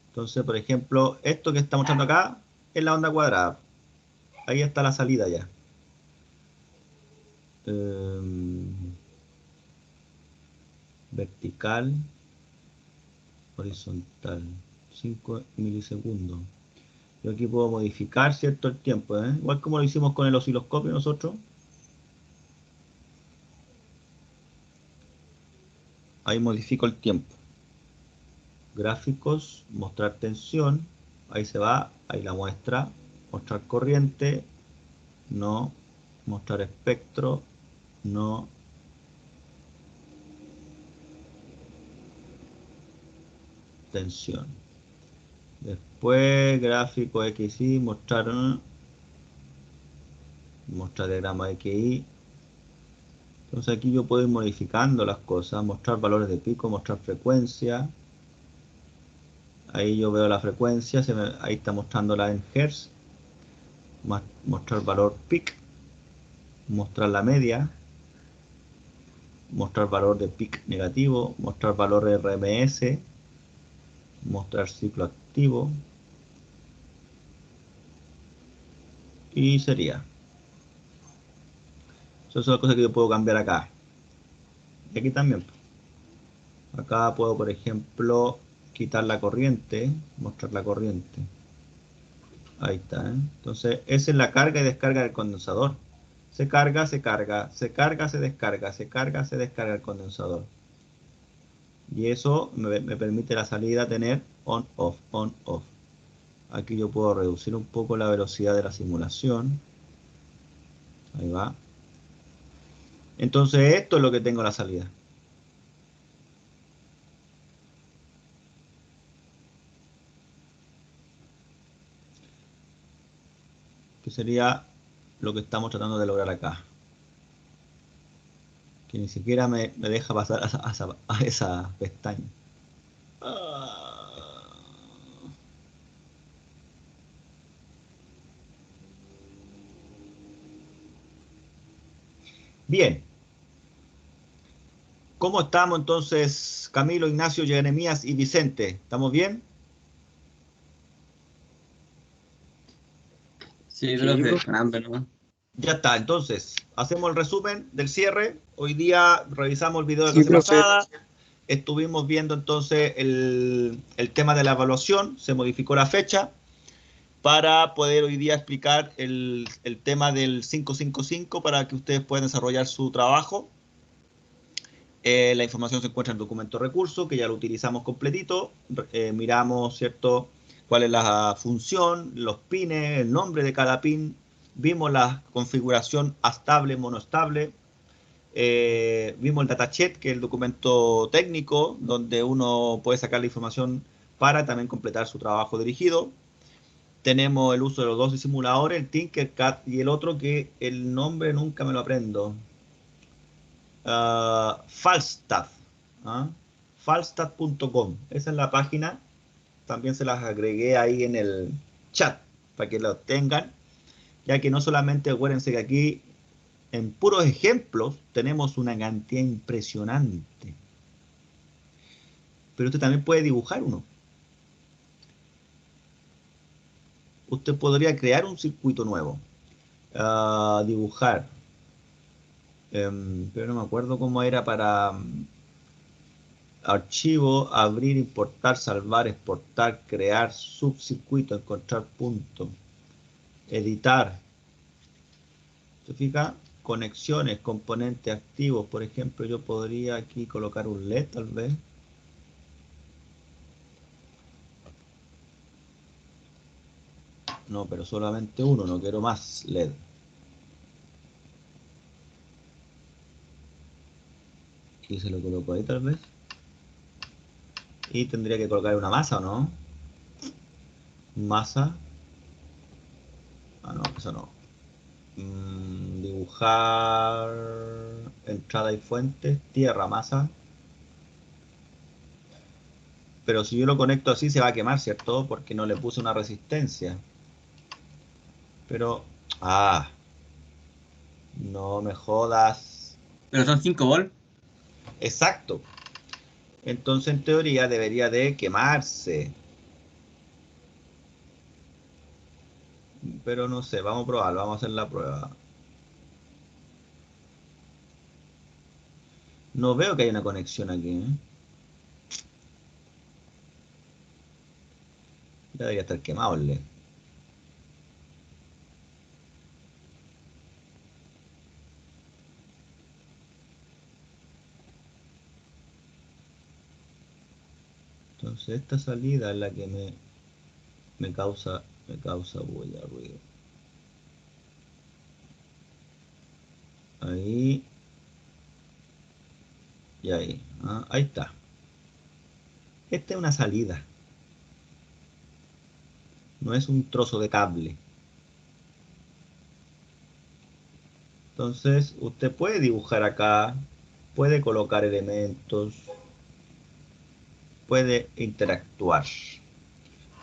Entonces, por ejemplo, esto que está mostrando acá es la onda cuadrada. Ahí está la salida ya. Vertical, horizontal, 5 milisegundos. Yo aquí puedo modificar, ¿cierto? El tiempo, ¿eh? Igual como lo hicimos con el osciloscopio nosotros. Ahí modifico el tiempo. Gráficos, mostrar tensión. Ahí se va, ahí la muestra. Mostrar corriente. No. Mostrar espectro. No. Tensión. Después gráfico XY, mostrar diagrama XY. Entonces aquí yo puedo ir modificando las cosas, mostrar valores de pico, mostrar frecuencia. Ahí yo veo la frecuencia, ahí está mostrándola en Hertz. Mostrar valor peak, mostrar la media, mostrar valor de peak negativo, mostrar valor RMS, mostrar ciclo activo. Y sería. Esas son las cosas que yo puedo cambiar acá. Y aquí también. Acá puedo, por ejemplo, quitar la corriente, mostrar la corriente. Ahí está, ¿eh? Entonces, esa es la carga y descarga del condensador. Se carga, se carga, se carga, se descarga, se carga, se descarga el condensador. Y eso me permite la salida tener on-off, on-off. Aquí yo puedo reducir un poco la velocidad de la simulación. Ahí va. Entonces, esto es lo que tengo la salida. Que sería lo que estamos tratando de lograr acá. Que ni siquiera me deja pasar a esa pestaña. Bien. ¿Cómo estamos entonces, Camilo, Ignacio, Jeremías y Vicente? ¿Estamos bien? Sí, Sí, profe, profe. con hambre nomás. Ya está, entonces, hacemos el resumen del cierre. Hoy día revisamos el video de Sí, clase profe. pasada. Estuvimos viendo entonces el tema de la evaluación. Se modificó la fecha para poder hoy día explicar el tema del 555 para que ustedes puedan desarrollar su trabajo. La información se encuentra en el documento recurso, que ya lo utilizamos completito. Miramos, ¿cierto?, cuál es la función, los pines, el nombre de cada pin. Vimos la configuración estable, monoestable. Vimos el datasheet, que es el documento técnico, donde uno puede sacar la información para también completar su trabajo dirigido. Tenemos el uso de los dos simuladores, el Tinkercad y el otro que el nombre nunca me lo aprendo. Falstaff, ¿ah? Falstaff.com, esa es la página. También se las agregué ahí en el chat para que lo tengan, ya que no solamente acuérdense que aquí en puros ejemplos tenemos una cantidad impresionante, pero usted también puede dibujar uno. Usted podría crear un circuito nuevo, dibujar, pero no me acuerdo cómo era para archivo, abrir, importar, salvar, exportar, crear, subcircuito, encontrar punto, editar. ¿Se fija? Conexiones, componentes activos. Por ejemplo, yo podría aquí colocar un LED tal vez. No, pero solamente uno, no quiero más LED. Aquí se lo coloco ahí tal vez. Y tendría que colocar una masa, ¿o no? Masa. Ah, no, eso no. Dibujar entrada y fuentes, tierra, masa. Pero si yo lo conecto así se va a quemar, ¿cierto? Porque no le puse una resistencia. Pero, no me jodas. Pero son 5 volt. Exacto. Entonces en teoría debería de quemarse. Pero no sé, vamos a probar, vamos a hacer la prueba. No veo que hay una conexión aquí, ¿eh? Ya debería estar quemado el LED. Entonces esta salida es la que me causa bulla, ruido. Ahí. Y ahí. Ah, ahí está. Esta es una salida. No es un trozo de cable. Entonces, usted puede dibujar acá, puede colocar elementos, puede interactuar.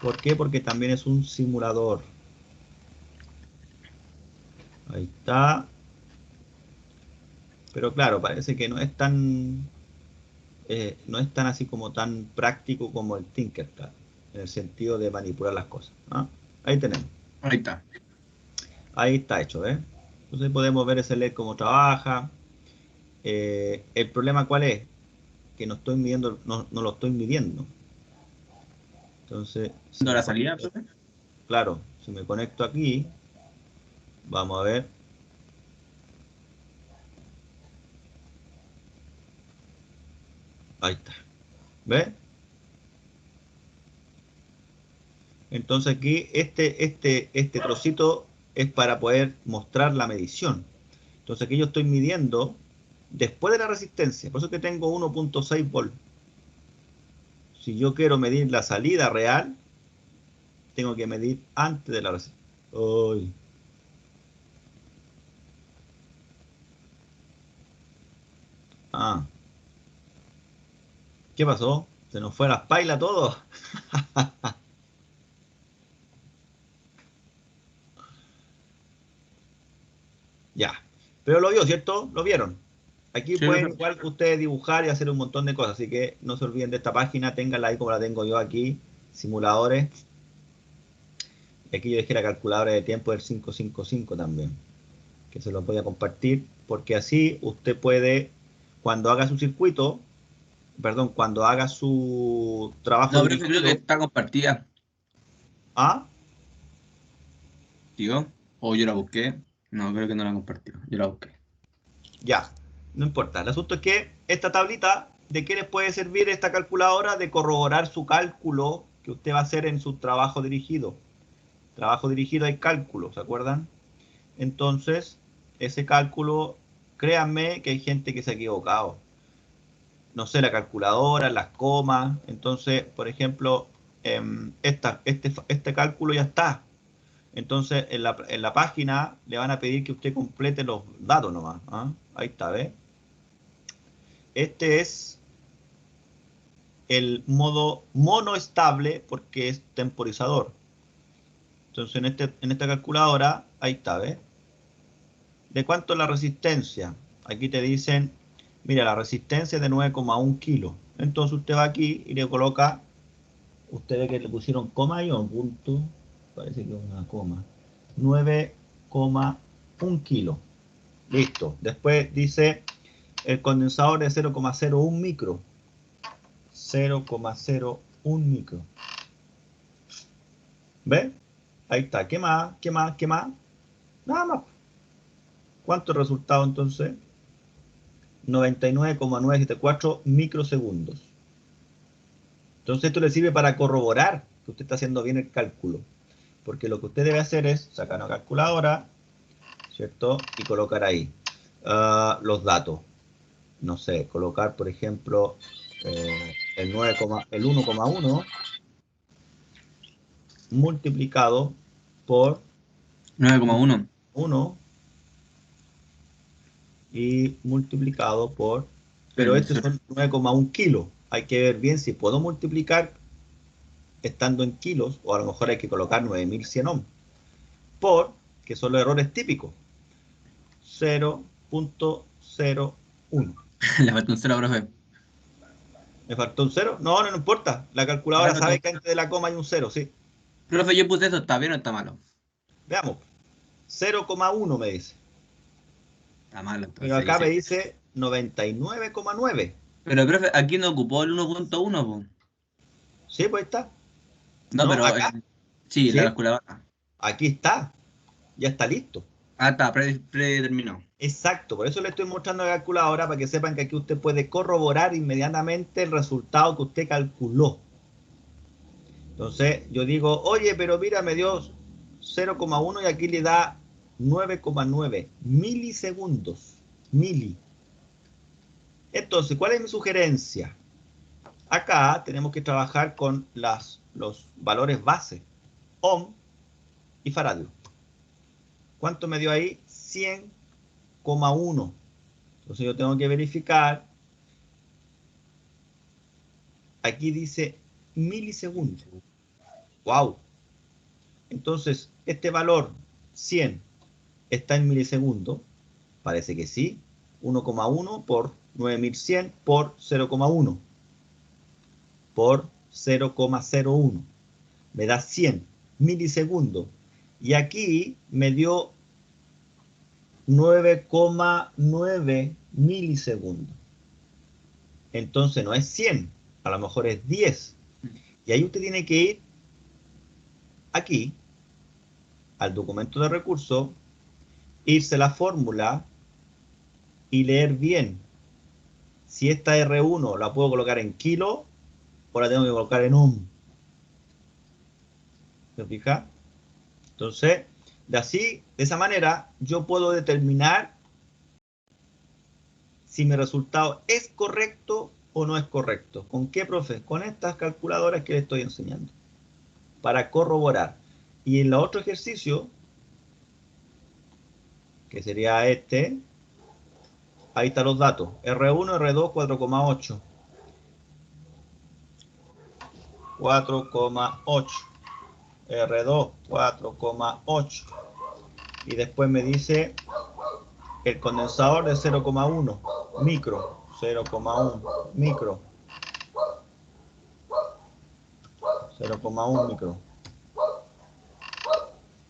¿Por qué? Porque también es un simulador. Ahí está. Pero claro, parece que no es tan así como tan práctico como el Tinkercad, en el sentido de manipular las cosas. ¿Ah? Ahí tenemos. Ahí está. Ahí está hecho, ¿eh? Entonces podemos ver ese LED cómo trabaja. El problema ¿cuál es? Que no estoy midiendo, no lo estoy midiendo. Entonces, si ¿No me la salida, conecto, profe? claro, si me conecto aquí, vamos a ver. Ahí está. ¿Ves? Entonces aquí este trocito es para poder mostrar la medición. Entonces aquí yo estoy midiendo después de la resistencia. Por eso que tengo 1.6 volts. Si yo quiero medir la salida real, tengo que medir antes de la resistencia. Uy. Ah, ¿qué pasó? ¿Se nos fue a las pailas todo? Ya. Pero lo vio, ¿cierto? ¿Lo vieron? Aquí Sí, pueden profe. igual ustedes dibujar y hacer un montón de cosas, así que no se olviden de esta página, ténganla ahí como la tengo yo aquí, simuladores. Y aquí yo dejé la calculadora de tiempo del 555 también, que se los voy a compartir, porque así usted puede, cuando haga su circuito, perdón, cuando haga su trabajo No, profe, creo que dirigido, está compartida, ¿ah? tío. O yo la busqué. No, creo que no la compartió. Yo la busqué. Ya, no importa. El asunto es que esta tablita, ¿de qué les puede servir esta calculadora? De corroborar su cálculo que usted va a hacer en su trabajo dirigido. Trabajo dirigido hay cálculo, ¿se acuerdan? Entonces, ese cálculo, créanme que hay gente que se ha equivocado. No sé, la calculadora, las comas. Entonces, por ejemplo, este cálculo ya está. Entonces, en la página le van a pedir que usted complete los datos nomás. ¿Ah? Ahí está, ¿ves? Este es el modo monoestable porque es temporizador. Entonces, en esta calculadora, ahí está, ¿ves? ¿De cuánto es la resistencia? Aquí te dicen, mira, la resistencia es de 9,1 kilos. Entonces usted va aquí y le coloca, usted ve que le pusieron coma y un punto, parece que es una coma, 9,1 kilos. Listo. Después dice, el condensador es 0,01 micro. 0,01 micro. ¿Ves? Ahí está. ¿Qué más? ¿Qué más? ¿Qué más? Nada más. ¿Cuánto es el resultado entonces? 99,974 microsegundos. Entonces esto le sirve para corroborar que usted está haciendo bien el cálculo. Porque lo que usted debe hacer es sacar una calculadora, ¿cierto? Y colocar ahí los datos. No sé, colocar por ejemplo el 1,1 multiplicado por 9,1. 1 y multiplicado por... Pero El estos son 9,1 kilos. Hay que ver bien si puedo multiplicar estando en kilos, o a lo mejor hay que colocar 9100 ohms, por, que son los errores típicos, 0,01. Le faltó un cero, profe. ¿Me faltó un cero? No, no, no importa. La A ver, calculadora sabe que antes de la coma hay un cero, sí. profe, yo puse eso, ¿está bien o está malo? Veamos. 0,1 me dice. Está malo, Pero entonces ahí acá me sí. dice 99,9. Pero, profe, aquí no ocupó el 1,1, po. Sí, pues ahí está. No, No, pero acá. sí, la Sí, calculadora. aquí está. Ya está listo. Ah, está, predeterminado. Exacto, por eso le estoy mostrando la calculadora para que sepan que aquí usted puede corroborar inmediatamente el resultado que usted calculó. Entonces yo digo, oye, pero mira, me dio 0,1 y aquí le da 9,9 milisegundos. Mili. Entonces, ¿cuál es mi sugerencia? Acá tenemos que trabajar con los valores base, ohm y faradio. ¿Cuánto me dio ahí? 100,1. Entonces yo tengo que verificar. Aquí dice milisegundos. ¡Wow! Entonces, este valor 100 está en milisegundos. Parece que sí. 1,1 por 9100 por 0,1 por 0,01. Me da 100 milisegundos. Y aquí me dio 9,9 milisegundos. Entonces no es 100, a lo mejor es 10. Y ahí usted tiene que ir aquí, al documento de recursos, irse a la fórmula y leer bien si esta R1 la puedo colocar en kilo o la tengo que colocar en ohm. ¿Se fija? Entonces, de esa manera, yo puedo determinar si mi resultado es correcto o no es correcto. ¿Con qué, profe? Con estas calculadoras que le estoy enseñando. Para corroborar. Y en el otro ejercicio, que sería este, ahí están los datos. R1, R2, 4,8. 4,8. R2, 4,8. Y después me dice el condensador de 0,1 micro. 0,1 micro. 0,1 micro.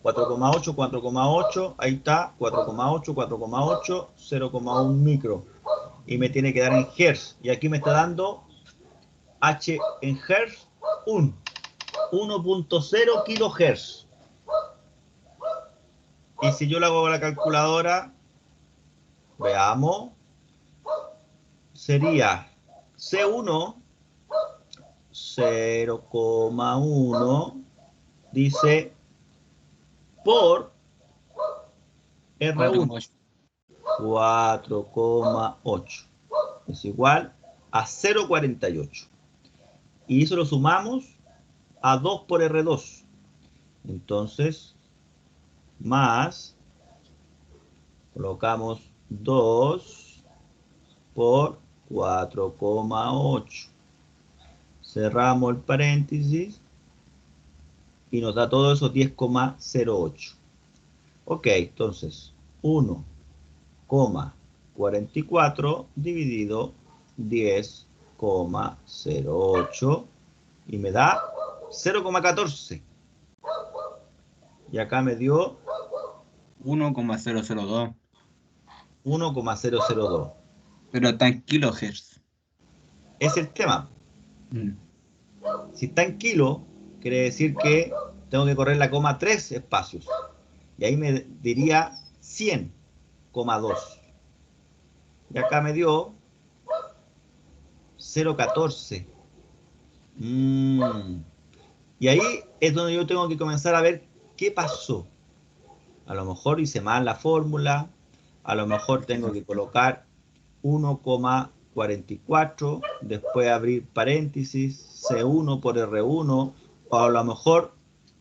4,8, 4,8, ahí está, 4,8, 4,8, 0,1 micro. Y me tiene que dar en hertz. Y aquí me está dando H en hertz, 1.0 kilohertz. Y si yo lo hago con la calculadora, veamos, sería C1, 0,1, dice, por R1, 4,8. Es igual a 0,48. Y eso lo sumamos a 2 por R2. Entonces, más, colocamos 2 por 4,8. Cerramos el paréntesis y nos da todo eso 10,08. Ok, entonces 1,44 dividido 10,08 y me da 0,14. Y acá me dio 1,002. 1,002. Pero está en kilohertz. Es el tema. Si está en kilo, quiere decir que tengo que correr la coma 3 espacios. Y ahí me diría 100,2. Y acá me dio 0,14. Y ahí es donde yo tengo que comenzar a ver qué pasó. A lo mejor hice mal la fórmula. A lo mejor tengo que colocar 1,44, después abrir paréntesis, C1 por R1, o a lo mejor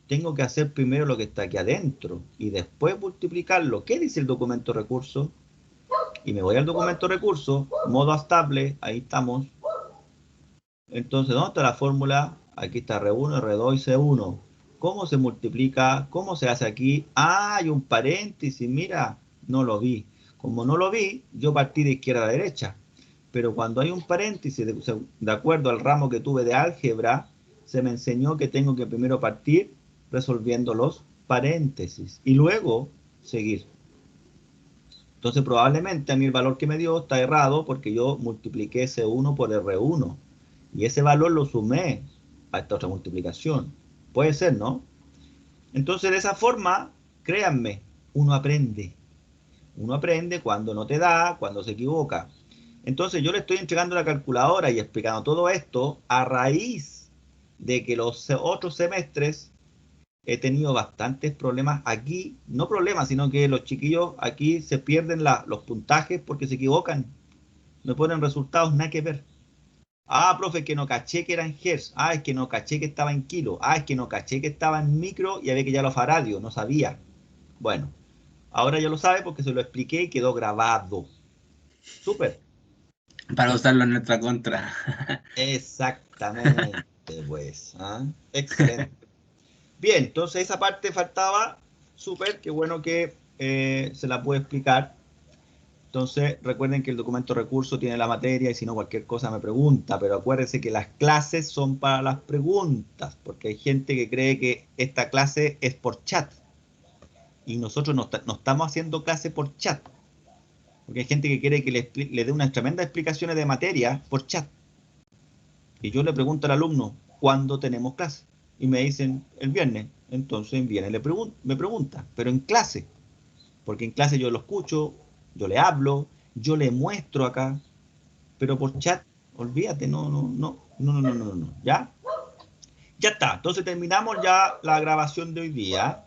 tengo que hacer primero lo que está aquí adentro y después multiplicarlo. ¿Qué dice el documento recurso? Y me voy al documento recurso, modo estable, ahí estamos. Entonces, ¿dónde está la fórmula? Aquí está R1, R2 y C1. ¿Cómo se multiplica? ¿Cómo se hace aquí? Ah, hay un paréntesis, mira, no lo vi. Como no lo vi, yo partí de izquierda a derecha. Pero cuando hay un paréntesis, de acuerdo al ramo que tuve de álgebra, se me enseñó que tengo que primero partir resolviendo los paréntesis y luego seguir. Entonces probablemente a mí el valor que me dio está errado porque yo multipliqué C1 por R1 y ese valor lo sumé a esta otra multiplicación. Puede ser, ¿no? Entonces de esa forma, créanme, uno aprende. Uno aprende cuando no te da, cuando se equivoca. Entonces yo le estoy entregando la calculadora y explicando todo esto a raíz de que los otros semestres he tenido bastantes problemas aquí, no problemas, sino que los chiquillos aquí se pierden los puntajes porque se equivocan, me ponen resultados nada que ver. Ah, profe, que no caché que era en hertz. Ah, es que no caché que estaba en kilo. Ah, es que no caché que estaba en micro y había que ya lo faradio, no sabía. Bueno, ahora ya lo sabe porque se lo expliqué y quedó grabado. Súper. Para usarlo en nuestra contra. Exactamente, pues. ¿Ah? Excelente. Bien, entonces esa parte faltaba. Súper, qué bueno que se la pude explicar. Entonces, recuerden que el documento recurso tiene la materia y si no cualquier cosa me pregunta, pero acuérdense que las clases son para las preguntas, porque hay gente que cree que esta clase es por chat y nosotros no estamos haciendo clase por chat, porque hay gente que quiere que le dé unas tremendas explicaciones de materia por chat. Y yo le pregunto al alumno, ¿cuándo tenemos clase? Y me dicen, el viernes. Entonces viene, me pregunta, pero en clase, porque en clase yo lo escucho, yo le hablo, yo le muestro acá, pero por chat, olvídate, no, ¿ya? Ya está, entonces terminamos ya la grabación de hoy día.